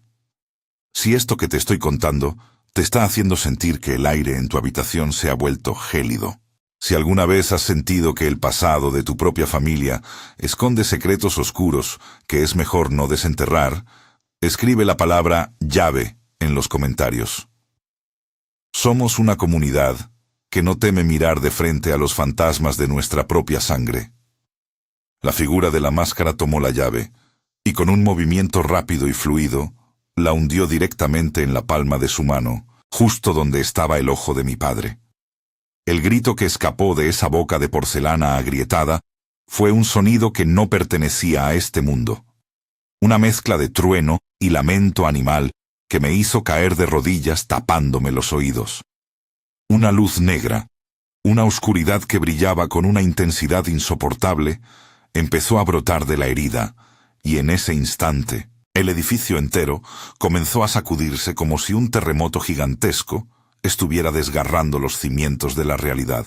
Si esto que te estoy contando te está haciendo sentir que el aire en tu habitación se ha vuelto gélido, si alguna vez has sentido que el pasado de tu propia familia esconde secretos oscuros que es mejor no desenterrar, escribe la palabra llave en los comentarios. Somos una comunidad que no teme mirar de frente a los fantasmas de nuestra propia sangre. La figura de la máscara tomó la llave y con un movimiento rápido y fluido la hundió directamente en la palma de su mano, justo donde estaba el ojo de mi padre. El grito que escapó de esa boca de porcelana agrietada fue un sonido que no pertenecía a este mundo. Una mezcla de trueno y lamento animal que me hizo caer de rodillas tapándome los oídos. Una luz negra, una oscuridad que brillaba con una intensidad insoportable, empezó a brotar de la herida, y en ese instante, el edificio entero comenzó a sacudirse como si un terremoto gigantesco estuviera desgarrando los cimientos de la realidad.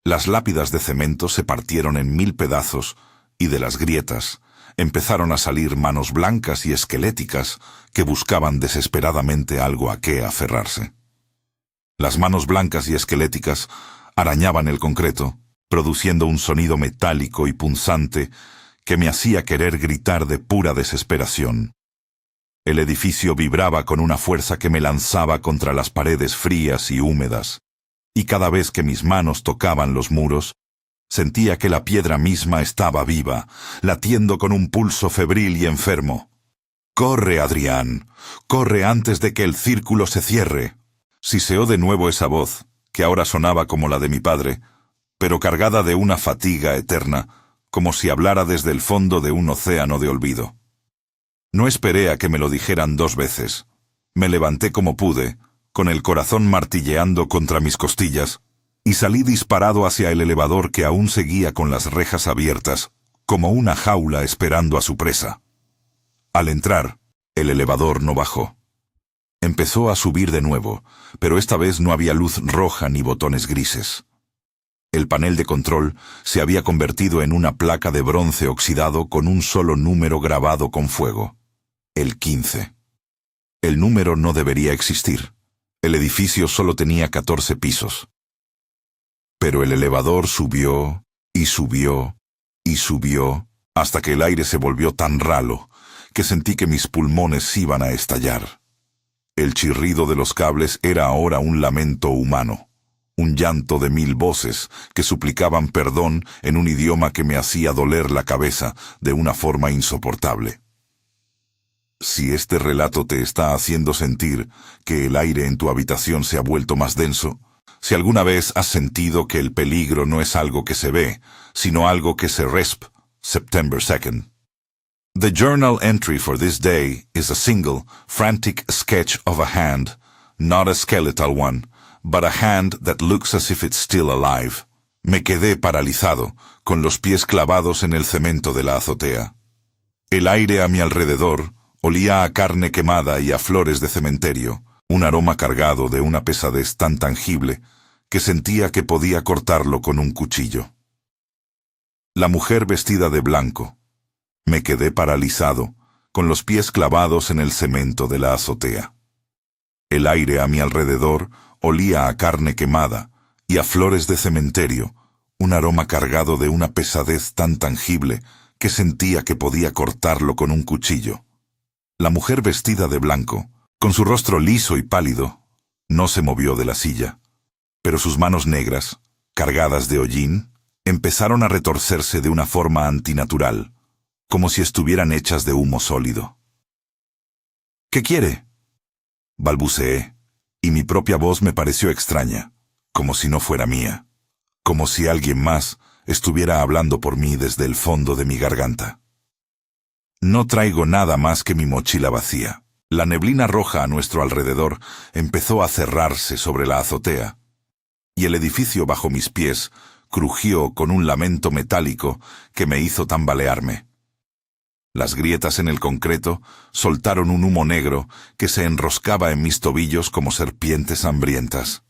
Las lápidas de cemento se partieron en 1000 pedazos, y de las grietas empezaron a salir manos blancas y esqueléticas que buscaban desesperadamente algo a qué aferrarse. Las manos blancas y esqueléticas arañaban el concreto, produciendo un sonido metálico y punzante que me hacía querer gritar de pura desesperación. El edificio vibraba con una fuerza que me lanzaba contra las paredes frías y húmedas, y cada vez que mis manos tocaban los muros, sentía que la piedra misma estaba viva, latiendo con un pulso febril y enfermo. «¡Corre, Adrián! ¡Corre antes de que el círculo se cierre!» Siseó de nuevo esa voz, que ahora sonaba como la de mi padre, pero cargada de una fatiga eterna, como si hablara desde el fondo de un océano de olvido. No esperé a que me lo dijeran 2 veces. Me levanté como pude, con el corazón martilleando contra mis costillas, y salí disparado hacia el elevador que aún seguía con las rejas abiertas, como una jaula esperando a su presa. Al entrar, el elevador no bajó. Empezó a subir de nuevo, pero esta vez no había luz roja ni botones grises. El panel de control se había convertido en una placa de bronce oxidado con un solo número grabado con fuego: el 15. El número no debería existir. El edificio solo tenía 14 pisos. Pero el elevador subió, y subió, y subió, hasta que el aire se volvió tan ralo que sentí que mis pulmones iban a estallar. El chirrido de los cables era ahora un lamento humano, un llanto de 1000 voces que suplicaban perdón en un idioma que me hacía doler la cabeza de una forma insoportable. Si este relato te está haciendo sentir que el aire en tu habitación se ha vuelto más denso, si alguna vez has sentido que el peligro no es algo que se ve, sino algo que se resp, September 2nd. The journal entry for this day is a single, frantic sketch of a hand, not a skeletal one, but a hand that looks as if it's still alive. Me quedé paralizado, con los pies clavados en el cemento de la azotea. El aire a mi alrededor olía a carne quemada y a flores de cementerio, un aroma cargado de una pesadez tan tangible que sentía que podía cortarlo con un cuchillo. La mujer vestida de blanco. Me quedé paralizado, con los pies clavados en el cemento de la azotea. El aire a mi alrededor olía a carne quemada y a flores de cementerio, un aroma cargado de una pesadez tan tangible que sentía que podía cortarlo con un cuchillo. La mujer vestida de blanco, con su rostro liso y pálido, no se movió de la silla, pero sus manos negras, cargadas de hollín, empezaron a retorcerse de una forma antinatural, como si estuvieran hechas de humo sólido. «¿Qué quiere?», balbuceé, y mi propia voz me pareció extraña, como si no fuera mía, como si alguien más estuviera hablando por mí desde el fondo de mi garganta. No traigo nada más que mi mochila vacía. La neblina roja a nuestro alrededor empezó a cerrarse sobre la azotea, y el edificio bajo mis pies crujió con un lamento metálico que me hizo tambalearme. Las grietas en el concreto soltaron un humo negro que se enroscaba en mis tobillos como serpientes hambrientas.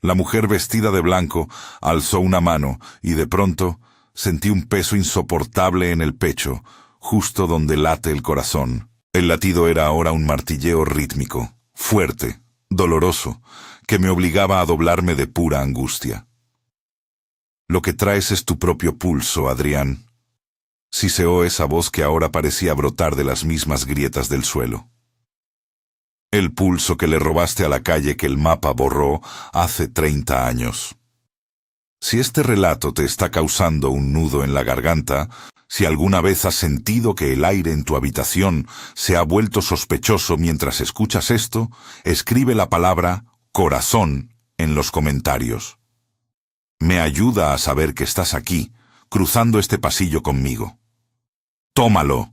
La mujer vestida de blanco alzó una mano y de pronto sentí un peso insoportable en el pecho, justo donde late el corazón. El latido era ahora un martilleo rítmico, fuerte, doloroso, que me obligaba a doblarme de pura angustia. Lo que traes es tu propio pulso, Adrián. Siseó esa voz que ahora parecía brotar de las mismas grietas del suelo. El pulso que le robaste a la calle que el mapa borró hace 30 años. Si este relato te está causando un nudo en la garganta, si alguna vez has sentido que el aire en tu habitación se ha vuelto sospechoso mientras escuchas esto, escribe la palabra corazón en los comentarios. Me ayuda a saber que estás aquí, cruzando este pasillo conmigo. ¡Tómalo!,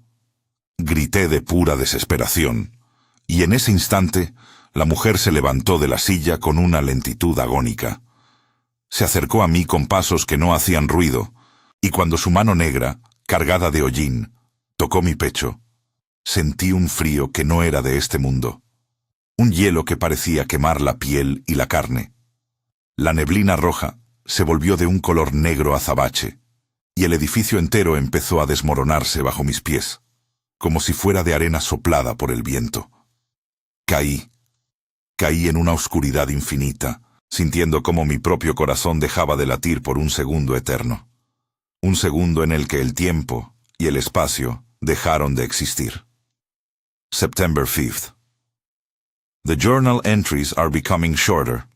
grité de pura desesperación, y en ese instante la mujer se levantó de la silla con una lentitud agónica. Se acercó a mí con pasos que no hacían ruido, y cuando su mano negra, cargada de hollín, tocó mi pecho, sentí un frío que no era de este mundo, un hielo que parecía quemar la piel y la carne. La neblina roja se volvió de un color negro azabache, y el edificio entero empezó a desmoronarse bajo mis pies, como si fuera de arena soplada por el viento. Caí en una oscuridad infinita, sintiendo cómo mi propio corazón dejaba de latir por un segundo eterno. Un segundo en el que el tiempo y el espacio dejaron de existir. September 5th. The journal entries are becoming shorter,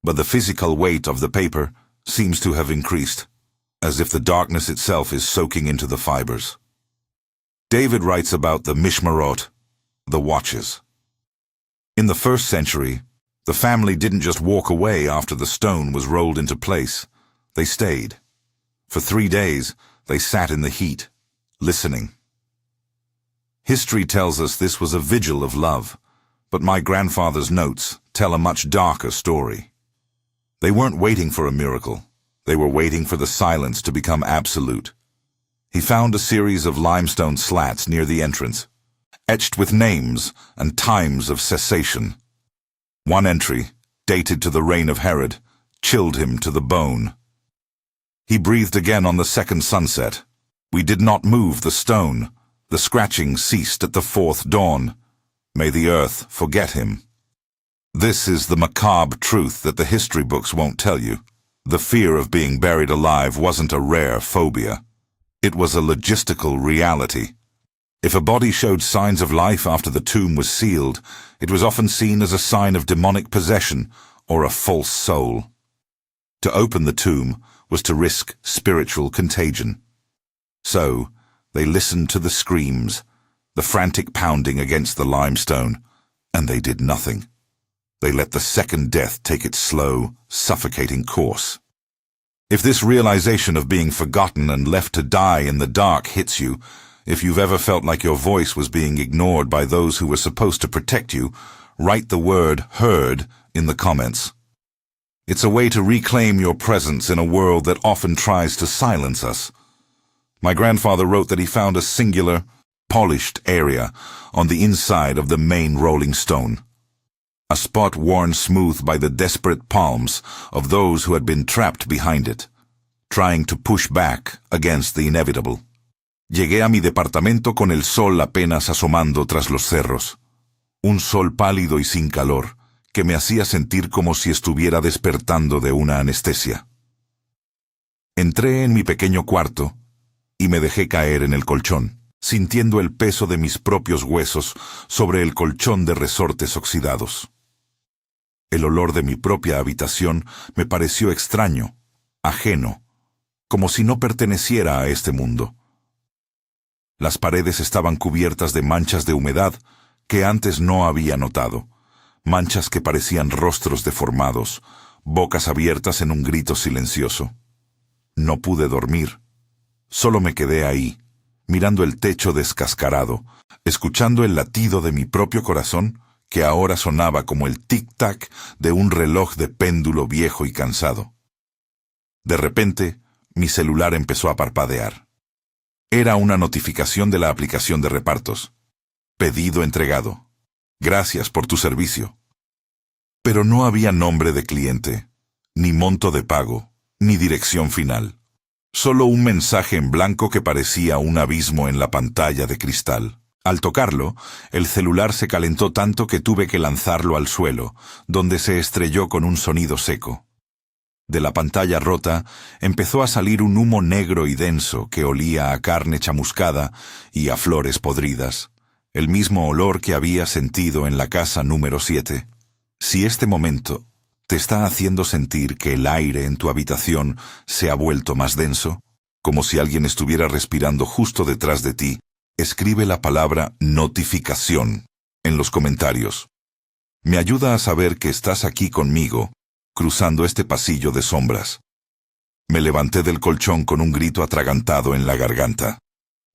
but the physical weight of the paper seems to have increased, as if the darkness itself is soaking into the fibers. David writes about the Mishmarot, the watches. In the 1st century, the family didn't just walk away after the stone was rolled into place. They stayed. For 3 days, they sat in the heat, listening. History tells us this was a vigil of love, but my grandfather's notes tell a much darker story. They weren't waiting for a miracle. They were waiting for the silence to become absolute. He found a series of limestone slats near the entrance, etched with names and times of cessation. One entry, dated to the reign of Herod, chilled him to the bone. He breathed again on the second sunset. We did not move the stone. The scratching ceased at the 4th dawn. May the earth forget him. This is the macabre truth that the history books won't tell you. The fear of being buried alive wasn't a rare phobia. It was a logistical reality. If a body showed signs of life after the tomb was sealed, it was often seen as a sign of demonic possession or a false soul. To open the tomb was to risk spiritual contagion. So, they listened to the screams, the frantic pounding against the limestone, and they did nothing. They let the second death take its slow, suffocating course. If this realization of being forgotten and left to die in the dark hits you, if you've ever felt like your voice was being ignored by those who were supposed to protect you, write the word "heard" in the comments. It's a way to reclaim your presence in a world that often tries to silence us. My grandfather wrote that he found a singular, polished area on the inside of the main rolling stone. A spot worn smooth by the desperate palms of those who had been trapped behind it, trying to push back against the inevitable. Llegué a mi departamento con el sol apenas asomando tras los cerros. Un sol pálido y sin calor, que me hacía sentir como si estuviera despertando de una anestesia. Entré en mi pequeño cuarto y me dejé caer en el colchón, sintiendo el peso de mis propios huesos sobre el colchón de resortes oxidados. El olor de mi propia habitación me pareció extraño, ajeno, como si no perteneciera a este mundo. Las paredes estaban cubiertas de manchas de humedad que antes no había notado, manchas que parecían rostros deformados, bocas abiertas en un grito silencioso. No pude dormir. Solo me quedé ahí, mirando el techo descascarado, escuchando el latido de mi propio corazón, que ahora sonaba como el tic-tac de un reloj de péndulo viejo y cansado. De repente, mi celular empezó a parpadear. Era una notificación de la aplicación de repartos. Pedido entregado. Gracias por tu servicio. Pero no había nombre de cliente, ni monto de pago, ni dirección final. Solo un mensaje en blanco que parecía un abismo en la pantalla de cristal. Al tocarlo, el celular se calentó tanto que tuve que lanzarlo al suelo, donde se estrelló con un sonido seco. De la pantalla rota empezó a salir un humo negro y denso que olía a carne chamuscada y a flores podridas, el mismo olor que había sentido en la casa número 7. Si este momento te está haciendo sentir que el aire en tu habitación se ha vuelto más denso, como si alguien estuviera respirando justo detrás de ti, escribe la palabra notificación en los comentarios. Me ayuda a saber que estás aquí conmigo, cruzando este pasillo de sombras. Me levanté del colchón con un grito atragantado en la garganta.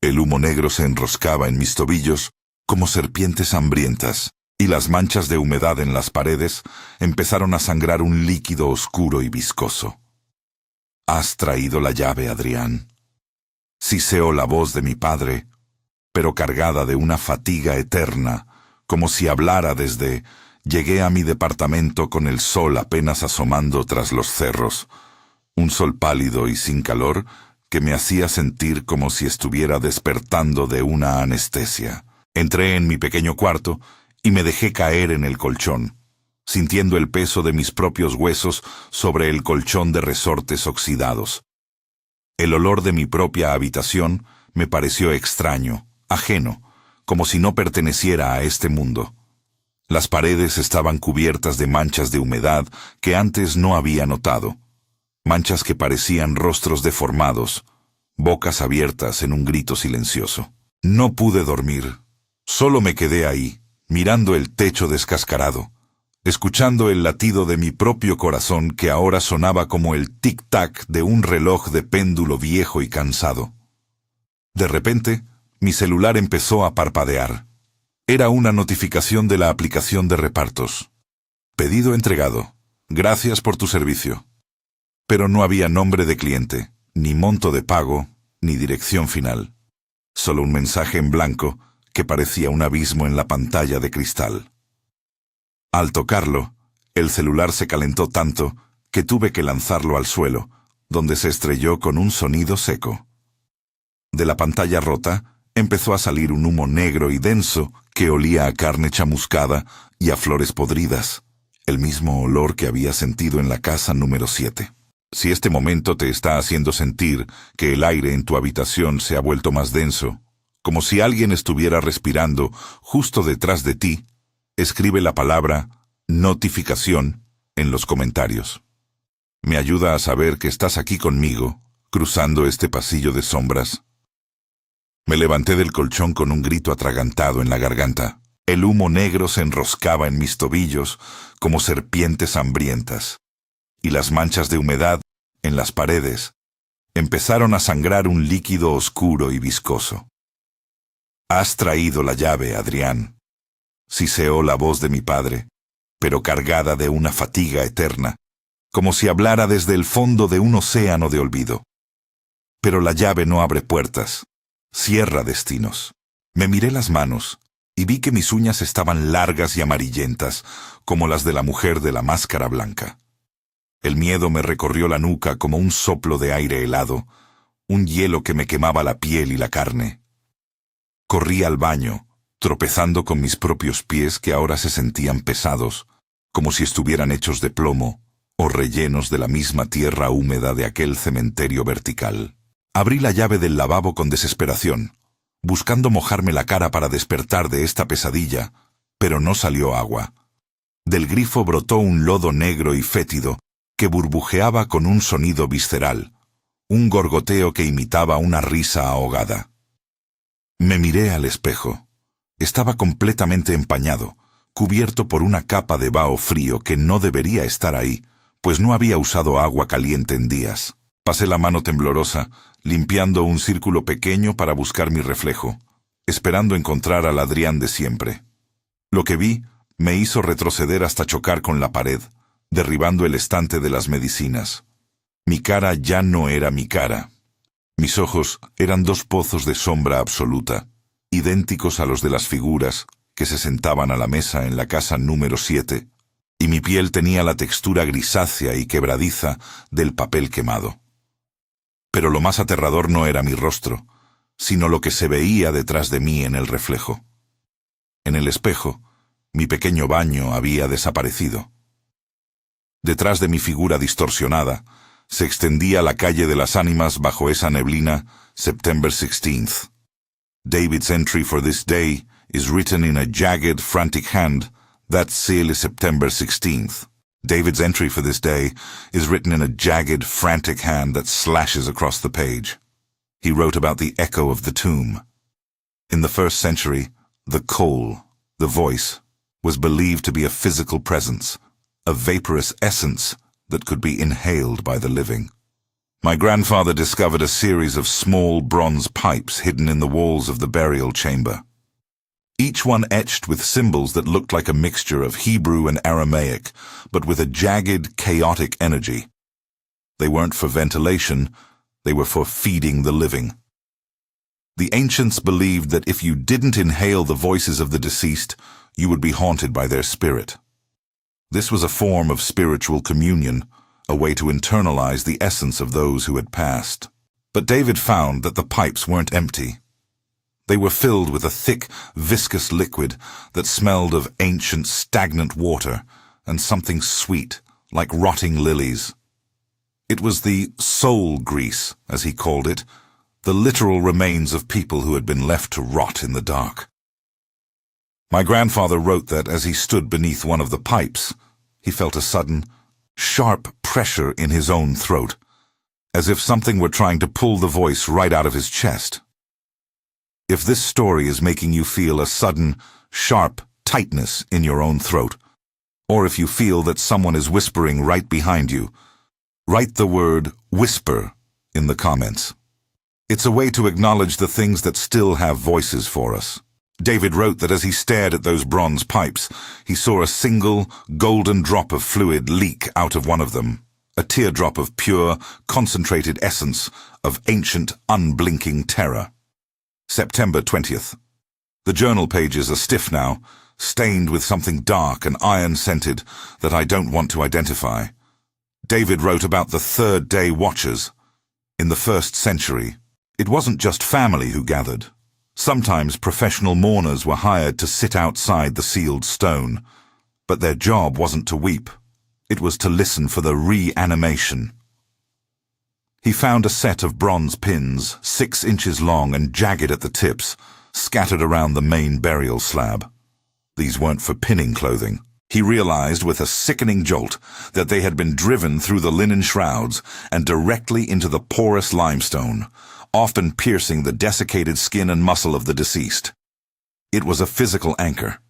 El humo negro se enroscaba en mis tobillos como serpientes hambrientas, y las manchas de humedad en las paredes empezaron a sangrar un líquido oscuro y viscoso. «¿Has traído la llave, Adrián?» Siseó la voz de mi padre, pero cargada de una fatiga eterna, como si hablara desde... Llegué a mi departamento con el sol apenas asomando tras los cerros, un sol pálido y sin calor que me hacía sentir como si estuviera despertando de una anestesia. Entré en mi pequeño cuarto y me dejé caer en el colchón, sintiendo el peso de mis propios huesos sobre el colchón de resortes oxidados. El olor de mi propia habitación me pareció extraño, ajeno, como si no perteneciera a este mundo. Las paredes estaban cubiertas de manchas de humedad que antes no había notado, manchas que parecían rostros deformados, bocas abiertas en un grito silencioso. No pude dormir, solo me quedé ahí, mirando el techo descascarado, escuchando el latido de mi propio corazón que ahora sonaba como el tic-tac de un reloj de péndulo viejo y cansado. De repente, mi celular empezó a parpadear. Era una notificación de la aplicación de repartos. Pedido entregado. Gracias por tu servicio. Pero no había nombre de cliente, ni monto de pago, ni dirección final. Solo un mensaje en blanco que parecía un abismo en la pantalla de cristal. Al tocarlo, el celular se calentó tanto que tuve que lanzarlo al suelo, donde se estrelló con un sonido seco. De la pantalla rota, empezó a salir un humo negro y denso que olía a carne chamuscada y a flores podridas, el mismo olor que había sentido en la casa número 7. Si este momento te está haciendo sentir que el aire en tu habitación se ha vuelto más denso, como si alguien estuviera respirando justo detrás de ti, escribe la palabra notificación en los comentarios. Me ayuda a saber que estás aquí conmigo, cruzando este pasillo de sombras. Me levanté del colchón con un grito atragantado en la garganta. El humo negro se enroscaba en mis tobillos como serpientes hambrientas, y las manchas de humedad en las paredes empezaron a sangrar un líquido oscuro y viscoso. «Has traído la llave, Adrián», siseó la voz de mi padre, pero cargada de una fatiga eterna, como si hablara desde el fondo de un océano de olvido. Pero la llave no abre puertas. Cierra destinos. Me miré las manos y vi que mis uñas estaban largas y amarillentas, como las de la mujer de la máscara blanca. El miedo me recorrió la nuca como un soplo de aire helado, un hielo que me quemaba la piel y la carne. Corrí al baño, tropezando con mis propios pies que ahora se sentían pesados, como si estuvieran hechos de plomo o rellenos de la misma tierra húmeda de aquel cementerio vertical. Abrí la llave del lavabo con desesperación, buscando mojarme la cara para despertar de esta pesadilla, pero no salió agua. Del grifo brotó un lodo negro y fétido que burbujeaba con un sonido visceral, un gorgoteo que imitaba una risa ahogada. Me miré al espejo. Estaba completamente empañado, cubierto por una capa de vaho frío que no debería estar ahí, pues no había usado agua caliente en días. Pasé la mano temblorosa, limpiando un círculo pequeño para buscar mi reflejo, esperando encontrar al Adrián de siempre. Lo que vi me hizo retroceder hasta chocar con la pared, derribando el estante de las medicinas. Mi cara ya no era mi cara. Mis ojos eran dos pozos de sombra absoluta, idénticos a los de las figuras que se sentaban a la mesa en la casa número 7, y mi piel tenía la textura grisácea y quebradiza del papel quemado. Pero lo más aterrador no era mi rostro, sino lo que se veía detrás de mí en el reflejo. En el espejo, mi pequeño baño había desaparecido. Detrás de mi figura distorsionada, se extendía la calle de las ánimas bajo esa neblina, September 16th. David's entry for this day is written in a jagged, frantic hand. That seal is September 16th. David's entry for this day is written in a jagged, frantic hand that slashes across the page. He wrote about the echo of the tomb. In the 1st century, the coal, the voice, was believed to be a physical presence, a vaporous essence that could be inhaled by the living. My grandfather discovered a series of small bronze pipes hidden in the walls of the burial chamber. Each one etched with symbols that looked like a mixture of Hebrew and Aramaic, but with a jagged, chaotic energy. They weren't for ventilation, they were for feeding the living. The ancients believed that if you didn't inhale the voices of the deceased, you would be haunted by their spirit. This was a form of spiritual communion, a way to internalize the essence of those who had passed. But David found that the pipes weren't empty. They were filled with a thick, viscous liquid that smelled of ancient, stagnant water and something sweet, like rotting lilies. It was the soul grease, as he called it, the literal remains of people who had been left to rot in the dark. My grandfather wrote that as he stood beneath one of the pipes, he felt a sudden, sharp pressure in his own throat, as if something were trying to pull the voice right out of his chest. If this story is making you feel a sudden, sharp tightness in your own throat, or if you feel that someone is whispering right behind you, write the word whisper in the comments. It's a way to acknowledge the things that still have voices for us. David wrote that as he stared at those bronze pipes, he saw a single, golden drop of fluid leak out of one of them, a teardrop of pure, concentrated essence of ancient, unblinking terror. September 20th. The journal pages are stiff now, stained with something dark and iron-scented that I don't want to identify. David wrote about the third-day watchers. In the 1st century, it wasn't just family who gathered. Sometimes professional mourners were hired to sit outside the sealed stone, but their job wasn't to weep. It was to listen for the reanimation. He found a set of bronze pins, 6 inches long and jagged at the tips, scattered around the main burial slab. These weren't for pinning clothing. He realized with a sickening jolt that they had been driven through the linen shrouds and directly into the porous limestone, often piercing the desiccated skin and muscle of the deceased. It was a physical anchor.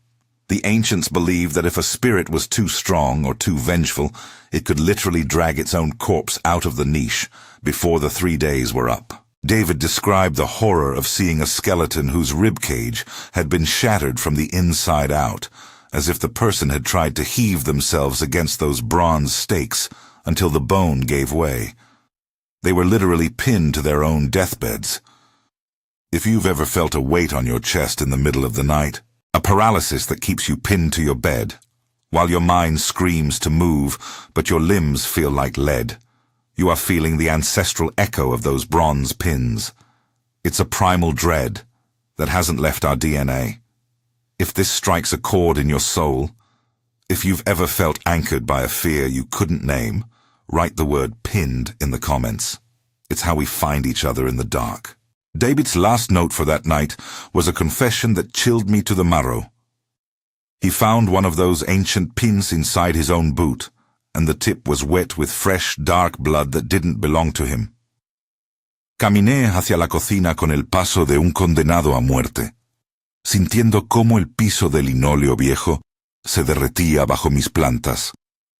The ancients believed that if a spirit was too strong or too vengeful, it could literally drag its own corpse out of the niche before the 3 days were up. David described the horror of seeing a skeleton whose rib cage had been shattered from the inside out, as if the person had tried to heave themselves against those bronze stakes until the bone gave way. They were literally pinned to their own deathbeds. If you've ever felt a weight on your chest in the middle of the night, a paralysis that keeps you pinned to your bed, while your mind screams to move, but your limbs feel like lead, you are feeling the ancestral echo of those bronze pins. It's a primal dread that hasn't left our DNA. If this strikes a chord in your soul, if you've ever felt anchored by a fear you couldn't name, write the word pinned in the comments. It's how we find each other in the dark. David's last note for that night was a confession that chilled me to the marrow. He found one of those ancient pins inside his own boot, and the tip was wet with fresh, dark blood that didn't belong to him. Caminé hacia la cocina con el paso de un condenado a muerte, sintiendo cómo el piso de linóleo viejo se derretía bajo mis plantas,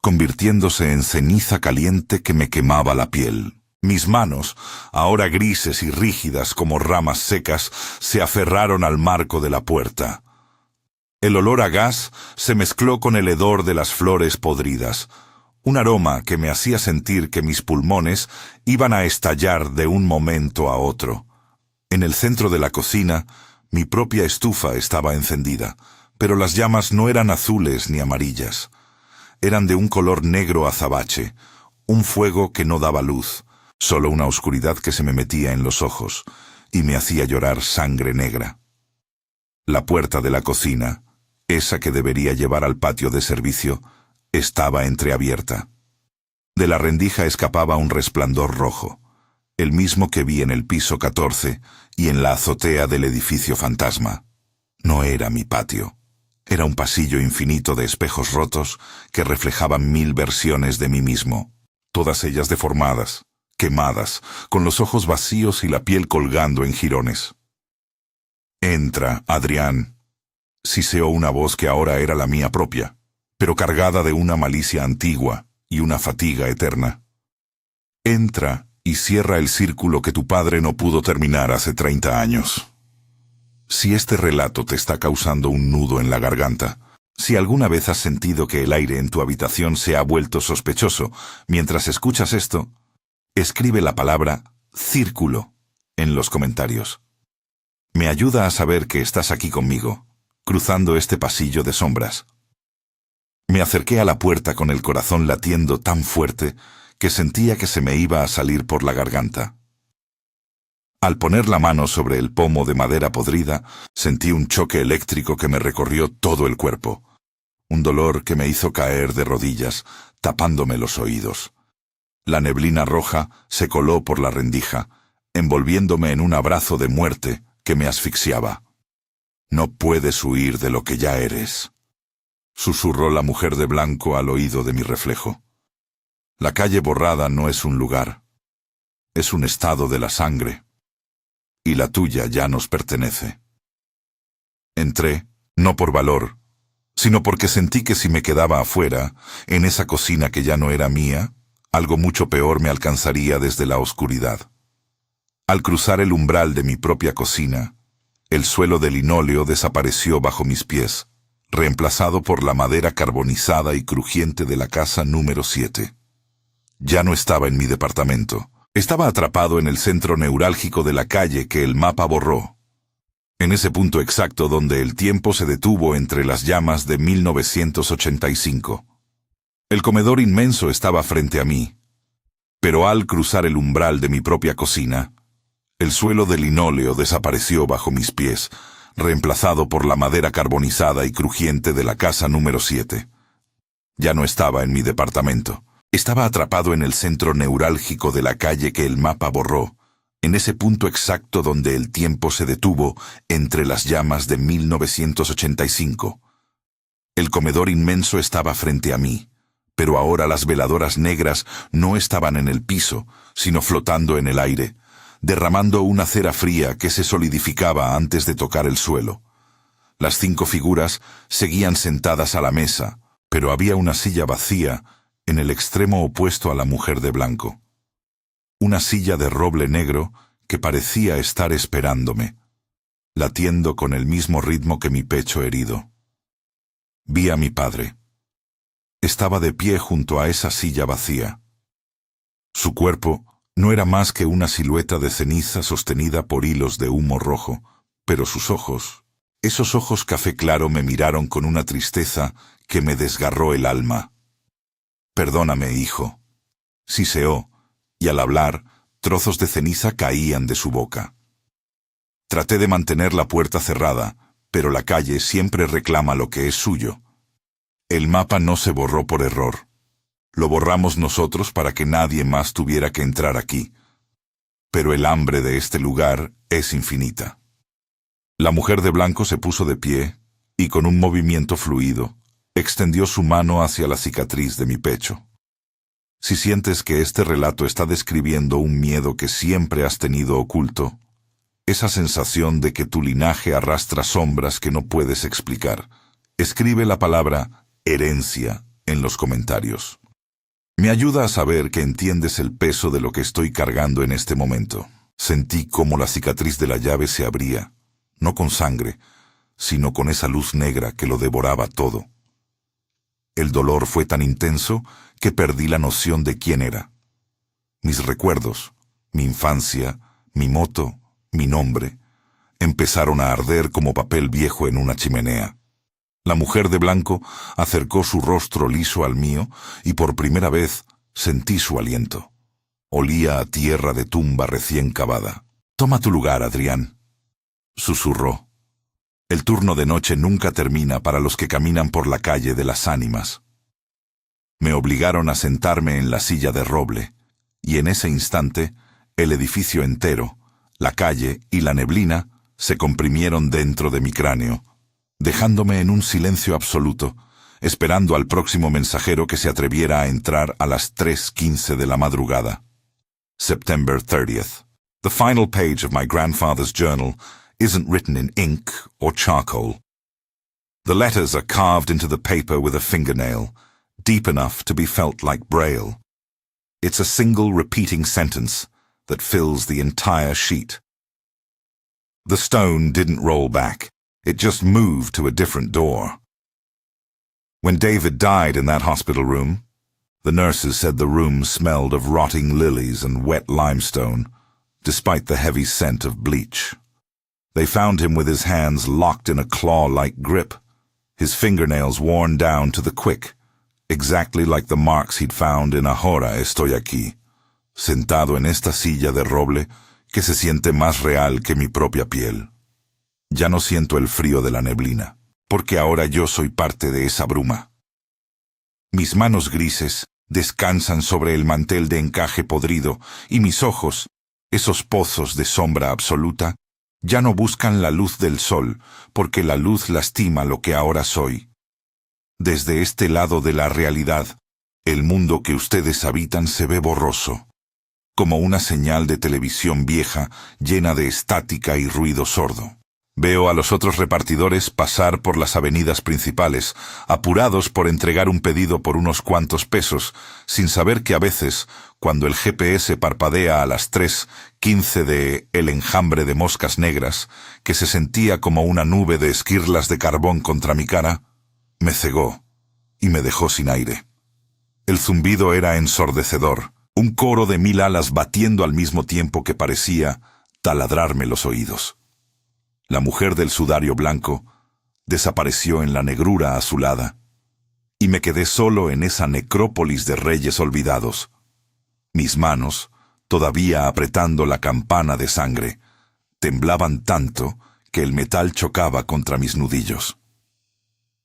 convirtiéndose en ceniza caliente que me quemaba la piel. Mis manos, ahora grises y rígidas como ramas secas, se aferraron al marco de la puerta. El olor a gas se mezcló con el hedor de las flores podridas, un aroma que me hacía sentir que mis pulmones iban a estallar de un momento a otro. En el centro de la cocina, mi propia estufa estaba encendida, pero las llamas no eran azules ni amarillas. Eran de un color negro azabache, un fuego que no daba luz, solo una oscuridad que se me metía en los ojos y me hacía llorar sangre negra. La puerta de la cocina, esa que debería llevar al patio de servicio, estaba entreabierta. De la rendija escapaba un resplandor rojo, el mismo que vi en el piso 14 y en la azotea del edificio fantasma. No era mi patio. Era un pasillo infinito de espejos rotos que reflejaban 1000 versiones de mí mismo, todas ellas deformadas, quemadas, con los ojos vacíos y la piel colgando en jirones. «Entra, Adrián», siseó una voz que ahora era la mía propia, pero cargada de una malicia antigua y una fatiga eterna. «Entra y cierra el círculo que tu padre no pudo terminar hace 30 años». Si este relato te está causando un nudo en la garganta, si alguna vez has sentido que el aire en tu habitación se ha vuelto sospechoso mientras escuchas esto, escribe la palabra círculo en los comentarios. Me ayuda a saber que estás aquí conmigo, cruzando este pasillo de sombras. Me acerqué a la puerta con el corazón latiendo tan fuerte que sentía que se me iba a salir por la garganta. Al poner la mano sobre el pomo de madera podrida, sentí un choque eléctrico que me recorrió todo el cuerpo. Un dolor que me hizo caer de rodillas, tapándome los oídos. La neblina roja se coló por la rendija, envolviéndome en un abrazo de muerte que me asfixiaba. «No puedes huir de lo que ya eres», susurró la mujer de blanco al oído de mi reflejo. «La calle borrada no es un lugar, es un estado de la sangre. Y la tuya ya nos pertenece». Entré, no por valor, sino porque sentí que si me quedaba afuera, en esa cocina que ya no era mía, algo mucho peor me alcanzaría desde la oscuridad. Al cruzar el umbral de mi propia cocina, el suelo de linóleo desapareció bajo mis pies, reemplazado por la madera carbonizada y crujiente de la casa número 7. Ya no estaba en mi departamento. Estaba atrapado en el centro neurálgico de la calle que el mapa borró. En ese punto exacto donde el tiempo se detuvo entre las llamas de 1985. El comedor inmenso estaba frente a mí, pero al cruzar el umbral de mi propia cocina, el suelo de linóleo desapareció bajo mis pies, reemplazado por la madera carbonizada y crujiente de la casa número 7. Ya no estaba en mi departamento. Estaba atrapado en el centro neurálgico de la calle que el mapa borró, en ese punto exacto donde el tiempo se detuvo entre las llamas de 1985. El comedor inmenso estaba frente a mí, pero ahora las veladoras negras no estaban en el piso, sino flotando en el aire, derramando una cera fría que se solidificaba antes de tocar el suelo. Las 5 figuras seguían sentadas a la mesa, pero había una silla vacía en el extremo opuesto a la mujer de blanco. Una silla de roble negro que parecía estar esperándome, latiendo con el mismo ritmo que mi pecho herido. Vi a mi padre. Estaba de pie junto a esa silla vacía. Su cuerpo no era más que una silueta de ceniza sostenida por hilos de humo rojo, pero sus ojos, esos ojos café claro, me miraron con una tristeza que me desgarró el alma. «Perdóname, hijo», siseó, y al hablar, trozos de ceniza caían de su boca. Traté de mantener la puerta cerrada, pero la calle siempre reclama lo que es suyo. El mapa no se borró por error. Lo borramos nosotros para que nadie más tuviera que entrar aquí. Pero el hambre de este lugar es infinita. La mujer de blanco se puso de pie y con un movimiento fluido extendió su mano hacia la cicatriz de mi pecho. Si sientes que este relato está describiendo un miedo que siempre has tenido oculto, esa sensación de que tu linaje arrastra sombras que no puedes explicar, escribe la palabra herencia en los comentarios. Me ayuda a saber que entiendes el peso de lo que estoy cargando en este momento. Sentí cómo la cicatriz de la llave se abría, no con sangre, sino con esa luz negra que lo devoraba todo. El dolor fue tan intenso que perdí la noción de quién era. Mis recuerdos, mi infancia, mi moto, mi nombre, empezaron a arder como papel viejo en una chimenea. La mujer de blanco acercó su rostro liso al mío y por primera vez sentí su aliento. Olía a tierra de tumba recién cavada. «Toma tu lugar, Adrián», susurró. «El turno de noche nunca termina para los que caminan por la calle de las ánimas». Me obligaron a sentarme en la silla de roble, y en ese instante, el edificio entero, la calle y la neblina se comprimieron dentro de mi cráneo, dejándome en un silencio absoluto, esperando al próximo mensajero que se atreviera a entrar a las 3:15 de la madrugada. September 30th. The final page of my grandfather's journal isn't written in ink or charcoal. The letters are carved into the paper with a fingernail, deep enough to be felt like braille. It's a single repeating sentence that fills the entire sheet. The stone didn't roll back. It just moved to a different door. When David died in that hospital room, the nurses said the room smelled of rotting lilies and wet limestone, despite the heavy scent of bleach. They found him with his hands locked in a claw-like grip, his fingernails worn down to the quick, exactly like the marks he'd found in Ahora estoy aquí, sentado en esta silla de roble que se siente más real que mi propia piel. Ya no siento el frío de la neblina, porque ahora yo soy parte de esa bruma. Mis manos grises descansan sobre el mantel de encaje podrido y mis ojos, esos pozos de sombra absoluta, ya no buscan la luz del sol, porque la luz lastima lo que ahora soy. Desde este lado de la realidad, el mundo que ustedes habitan se ve borroso, como una señal de televisión vieja llena de estática y ruido sordo. Veo a los otros repartidores pasar por las avenidas principales, apurados por entregar un pedido por unos cuantos pesos, sin saber que a veces, cuando el GPS parpadea a las 3:15 de el enjambre de moscas negras, que se sentía como una nube de esquirlas de carbón contra mi cara, me cegó y me dejó sin aire. El zumbido era ensordecedor, un coro de 1000 alas batiendo al mismo tiempo que parecía taladrarme los oídos. La mujer del sudario blanco desapareció en la negrura azulada, y me quedé solo en esa necrópolis de reyes olvidados. Mis manos, todavía apretando la campana de sangre, temblaban tanto que el metal chocaba contra mis nudillos.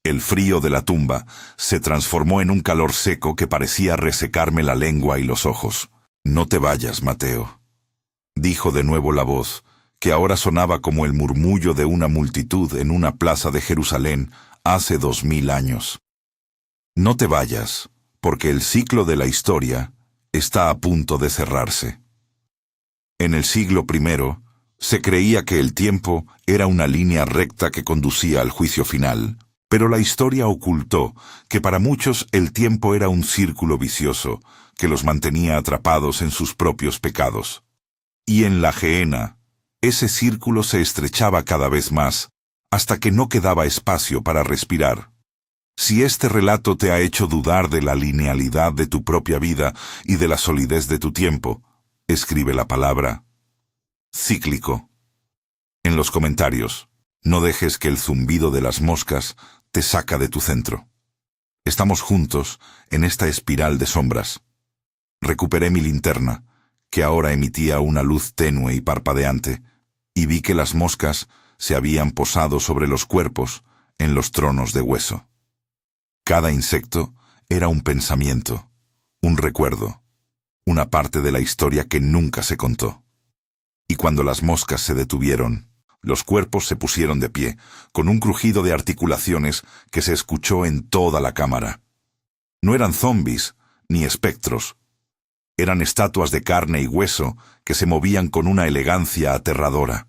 El frío de la tumba se transformó en un calor seco que parecía resecarme la lengua y los ojos. «No te vayas, Mateo», dijo de nuevo la voz, que ahora sonaba como el murmullo de una multitud en una plaza de Jerusalén hace 2000 años. «No te vayas, porque el ciclo de la historia está a punto de cerrarse». En el siglo I, se creía que el tiempo era una línea recta que conducía al juicio final, pero la historia ocultó que para muchos el tiempo era un círculo vicioso que los mantenía atrapados en sus propios pecados. Y en la Gehenna, ese círculo se estrechaba cada vez más, hasta que no quedaba espacio para respirar. Si este relato te ha hecho dudar de la linealidad de tu propia vida y de la solidez de tu tiempo, escribe la palabra cíclico. En los comentarios, no dejes que el zumbido de las moscas te saca de tu centro. Estamos juntos en esta espiral de sombras. Recuperé mi linterna, que ahora emitía una luz tenue y parpadeante, y vi que las moscas se habían posado sobre los cuerpos en los tronos de hueso. Cada insecto era un pensamiento, un recuerdo, una parte de la historia que nunca se contó. Y cuando las moscas se detuvieron, los cuerpos se pusieron de pie, con un crujido de articulaciones que se escuchó en toda la cámara. No eran zombis, ni espectros. Eran estatuas de carne y hueso que se movían con una elegancia aterradora.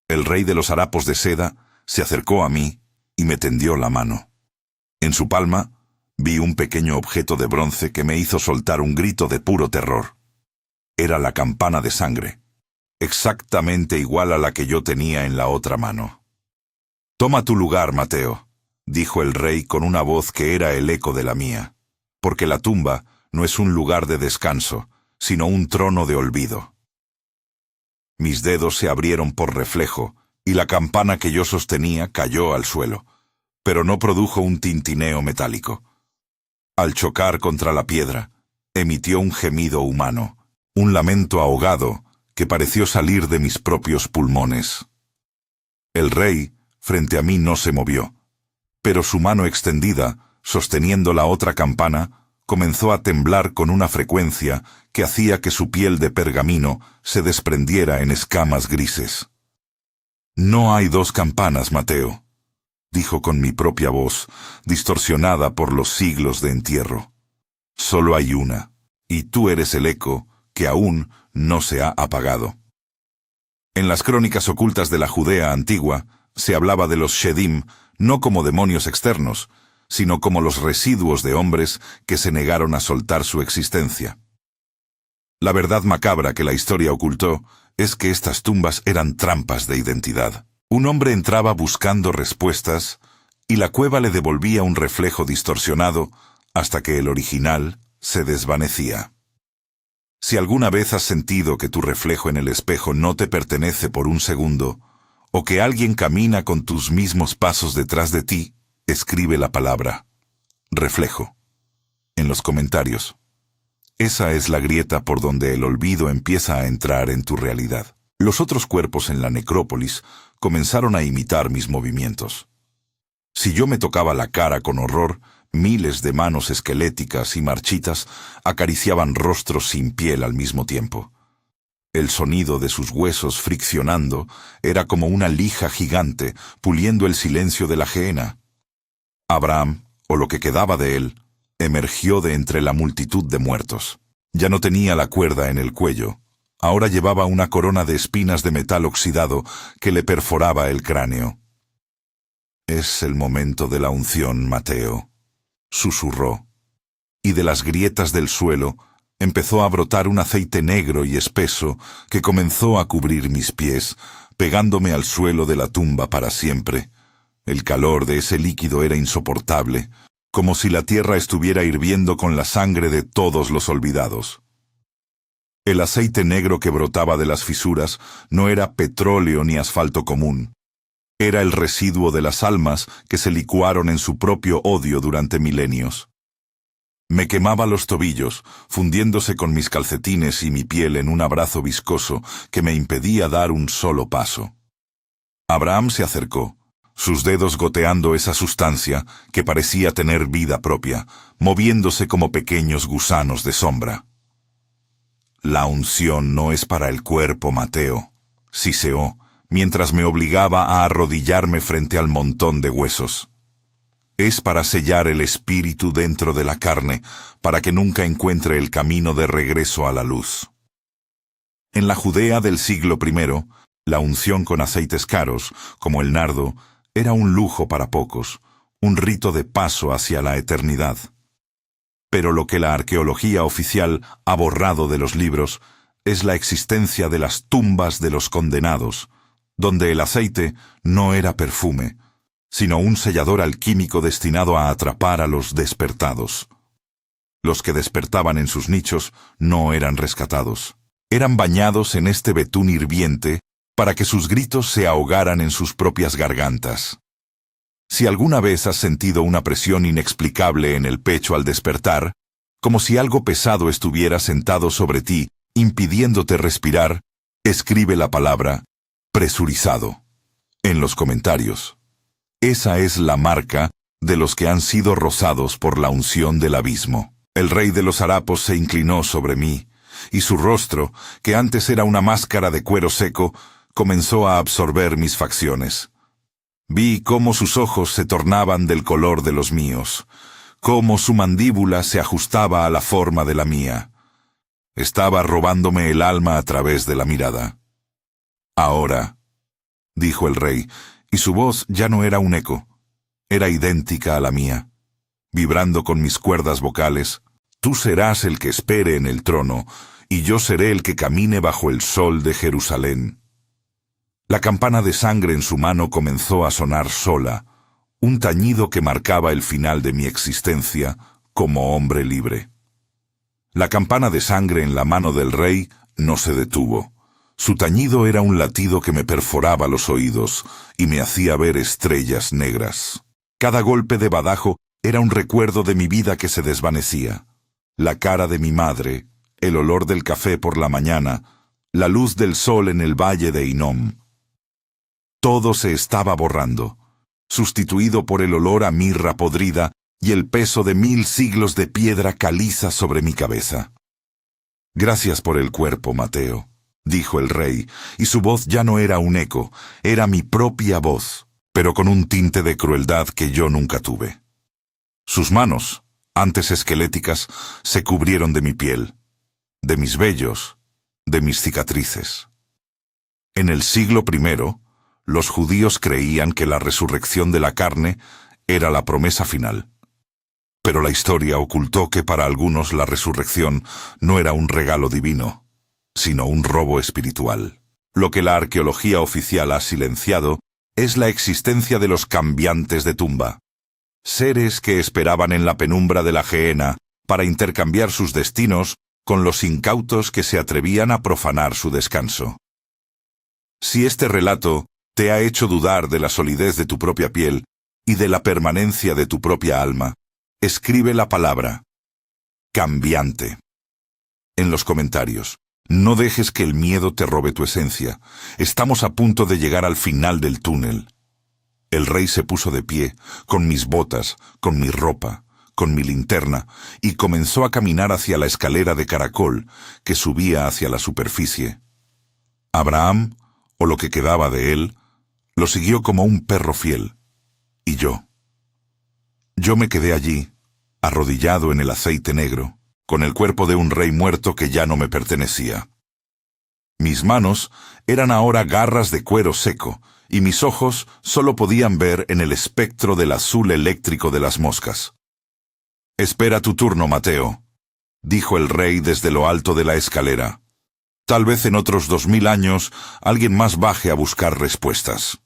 El rey de los harapos de seda se acercó a mí y me tendió la mano. En su palma Vi un pequeño objeto de bronce que me hizo soltar un grito de puro terror. Era la campana de sangre, exactamente igual a la que yo tenía en la otra mano. «Toma tu lugar, Mateo», dijo el rey con una voz que era el eco de la mía, porque la tumba no es un lugar de descanso, sino un trono de olvido. Mis dedos se abrieron por reflejo, y la campana que yo sostenía cayó al suelo, pero no produjo un tintineo metálico. Al chocar contra la piedra, emitió un gemido humano, un lamento ahogado que pareció salir de mis propios pulmones. El rey, frente a mí, no se movió, pero su mano extendida, sosteniendo la otra campana, comenzó a temblar con una frecuencia que hacía que su piel de pergamino se desprendiera en escamas grises. «No hay dos campanas, Mateo», dijo con mi propia voz, distorsionada por los siglos de entierro. «Solo hay una, y tú eres el eco que aún no se ha apagado». En las crónicas ocultas de la Judea antigua se hablaba de los Shedim no como demonios externos, sino como los residuos de hombres que se negaron a soltar su existencia. La verdad macabra que la historia ocultó es que estas tumbas eran trampas de identidad. Un hombre entraba buscando respuestas y la cueva le devolvía un reflejo distorsionado hasta que el original se desvanecía. Si alguna vez has sentido que tu reflejo en el espejo no te pertenece por un segundo, o que alguien camina con tus mismos pasos detrás de ti, escribe la palabra reflejo en los comentarios. Esa es la grieta por donde el olvido empieza a entrar en tu realidad. Los otros cuerpos en la necrópolis comenzaron a imitar mis movimientos. Si yo me tocaba la cara con horror, miles de manos esqueléticas y marchitas acariciaban rostros sin piel al mismo tiempo. El sonido de sus huesos friccionando era como una lija gigante puliendo el silencio de la gehenna. Abraham, o lo que quedaba de él, emergió de entre la multitud de muertos. Ya no tenía la cuerda en el cuello. Ahora llevaba una corona de espinas de metal oxidado que le perforaba el cráneo. «Es el momento de la unción, Mateo», susurró, y de las grietas del suelo empezó a brotar un aceite negro y espeso que comenzó a cubrir mis pies, pegándome al suelo de la tumba para siempre. El calor de ese líquido era insoportable, como si la tierra estuviera hirviendo con la sangre de todos los olvidados. El aceite negro que brotaba de las fisuras no era petróleo ni asfalto común. Era el residuo de las almas que se licuaron en su propio odio durante milenios. Me quemaba los tobillos, fundiéndose con mis calcetines y mi piel en un abrazo viscoso que me impedía dar un solo paso. Abraham se acercó, sus dedos goteando esa sustancia que parecía tener vida propia, moviéndose como pequeños gusanos de sombra. «La unción no es para el cuerpo, Mateo», siseó, mientras me obligaba a arrodillarme frente al montón de huesos. «Es para sellar el espíritu dentro de la carne, para que nunca encuentre el camino de regreso a la luz». En la Judea del siglo I, la unción con aceites caros, como el nardo, era un lujo para pocos, un rito de paso hacia la eternidad. Pero lo que la arqueología oficial ha borrado de los libros es la existencia de las tumbas de los condenados, donde el aceite no era perfume, sino un sellador alquímico destinado a atrapar a los despertados. Los que despertaban en sus nichos no eran rescatados. Eran bañados en este betún hirviente para que sus gritos se ahogaran en sus propias gargantas. Si alguna vez has sentido una presión inexplicable en el pecho al despertar, como si algo pesado estuviera sentado sobre ti, impidiéndote respirar, escribe la palabra presurizado en los comentarios. Esa es la marca de los que han sido rozados por la unción del abismo. El rey de los harapos se inclinó sobre mí, y su rostro, que antes era una máscara de cuero seco, comenzó a absorber mis facciones. Vi cómo sus ojos se tornaban del color de los míos, cómo su mandíbula se ajustaba a la forma de la mía. Estaba robándome el alma a través de la mirada. «Ahora», dijo el rey, y su voz ya no era un eco, era idéntica a la mía. vibrando con mis cuerdas vocales: tú serás el que espere en el trono, y yo seré el que camine bajo el sol de Jerusalén. La campana de sangre en su mano comenzó a sonar sola, un tañido que marcaba el final de mi existencia como hombre libre. La campana de sangre en la mano del rey no se detuvo. Su tañido era un latido que me perforaba los oídos y me hacía ver estrellas negras. Cada golpe de badajo era un recuerdo de mi vida que se desvanecía. La cara de mi madre, el olor del café por la mañana, la luz del sol en el valle de Hinnom. Todo se estaba borrando, sustituido por el olor a mirra podrida y el peso de 1000 siglos de piedra caliza sobre mi cabeza. Gracias por el cuerpo, Mateo, dijo el rey, y su voz ya no era un eco, era mi propia voz, pero con un tinte de crueldad que yo nunca tuve. Sus manos, antes esqueléticas, se cubrieron de mi piel, de mis vellos, de mis cicatrices. En el siglo I, los judíos creían que la resurrección de la carne era la promesa final. Pero la historia ocultó que para algunos la resurrección no era un regalo divino, sino un robo espiritual. Lo que la arqueología oficial ha silenciado es la existencia de los cambiantes de tumba, seres que esperaban en la penumbra de la gehenna para intercambiar sus destinos con los incautos que se atrevían a profanar su descanso. Si este relato te ha hecho dudar de la solidez de tu propia piel y de la permanencia de tu propia alma, escribe la palabra cambiante en los comentarios. No dejes que el miedo te robe tu esencia. Estamos a punto de llegar al final del túnel. El rey se puso de pie, con mis botas, con mi ropa, con mi linterna, y comenzó a caminar hacia la escalera de caracol que subía hacia la superficie. Abraham, o lo que quedaba de él, lo siguió como un perro fiel. Y yo. Yo me quedé allí, arrodillado en el aceite negro, con el cuerpo de un rey muerto que ya no me pertenecía. Mis manos eran ahora garras de cuero seco, y mis ojos solo podían ver en el espectro del azul eléctrico de las moscas. «Espera tu turno, Mateo», dijo el rey desde lo alto de la escalera. «Tal vez en otros 2000 años alguien más baje a buscar respuestas».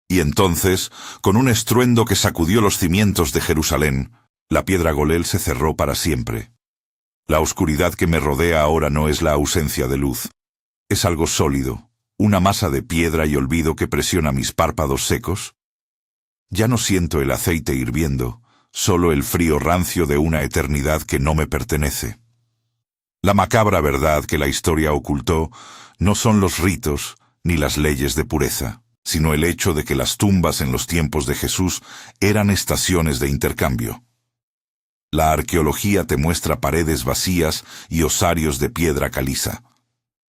Y entonces, con un estruendo que sacudió los cimientos de Jerusalén, la piedra Golel se cerró para siempre. La oscuridad que me rodea ahora no es la ausencia de luz. Es algo sólido, una masa de piedra y olvido que presiona mis párpados secos. Ya no siento el aceite hirviendo, solo el frío rancio de una eternidad que no me pertenece. La macabra verdad que la historia ocultó no son los ritos ni las leyes de pureza, sino el hecho de que las tumbas en los tiempos de Jesús eran estaciones de intercambio. La arqueología te muestra paredes vacías y osarios de piedra caliza.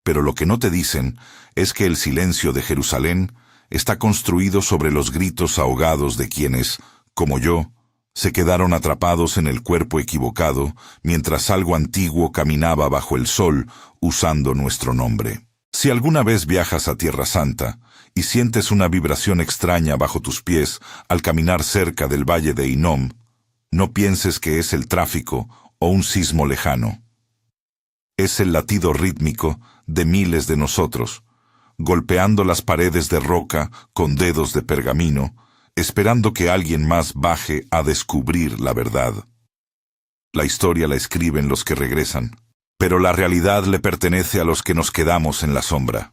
Pero lo que no te dicen es que el silencio de Jerusalén está construido sobre los gritos ahogados de quienes, como yo, se quedaron atrapados en el cuerpo equivocado mientras algo antiguo caminaba bajo el sol usando nuestro nombre. Si alguna vez viajas a Tierra Santa y sientes una vibración extraña bajo tus pies al caminar cerca del valle de Hinnom, no pienses que es el tráfico o un sismo lejano. Es el latido rítmico de miles de nosotros, golpeando las paredes de roca con dedos de pergamino, esperando que alguien más baje a descubrir la verdad. La historia la escriben los que regresan, pero la realidad le pertenece a los que nos quedamos en la sombra.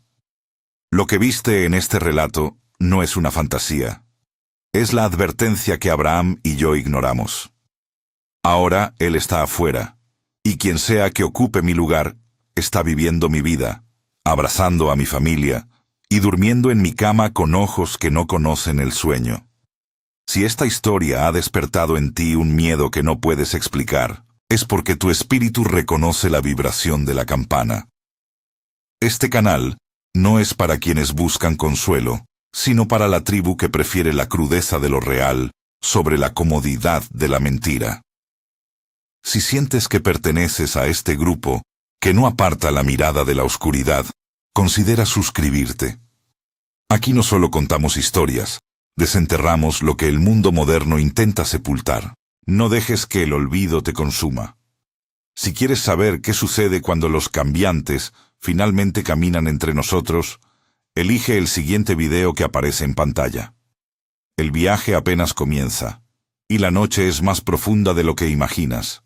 Lo que viste en este relato no es una fantasía. Es la advertencia que Abraham y yo ignoramos. Ahora él está afuera, y quien sea que ocupe mi lugar está viviendo mi vida, abrazando a mi familia y durmiendo en mi cama con ojos que no conocen el sueño. Si esta historia ha despertado en ti un miedo que no puedes explicar, es porque tu espíritu reconoce la vibración de la campana. Este canal no es para quienes buscan consuelo, sino para la tribu que prefiere la crudeza de lo real sobre la comodidad de la mentira. Si sientes que perteneces a este grupo, que no aparta la mirada de la oscuridad, considera suscribirte. Aquí no solo contamos historias, desenterramos lo que el mundo moderno intenta sepultar. No dejes que el olvido te consuma. Si quieres saber qué sucede cuando los cambiantes finalmente caminan entre nosotros, elige el siguiente video que aparece en pantalla. El viaje apenas comienza, y la noche es más profunda de lo que imaginas.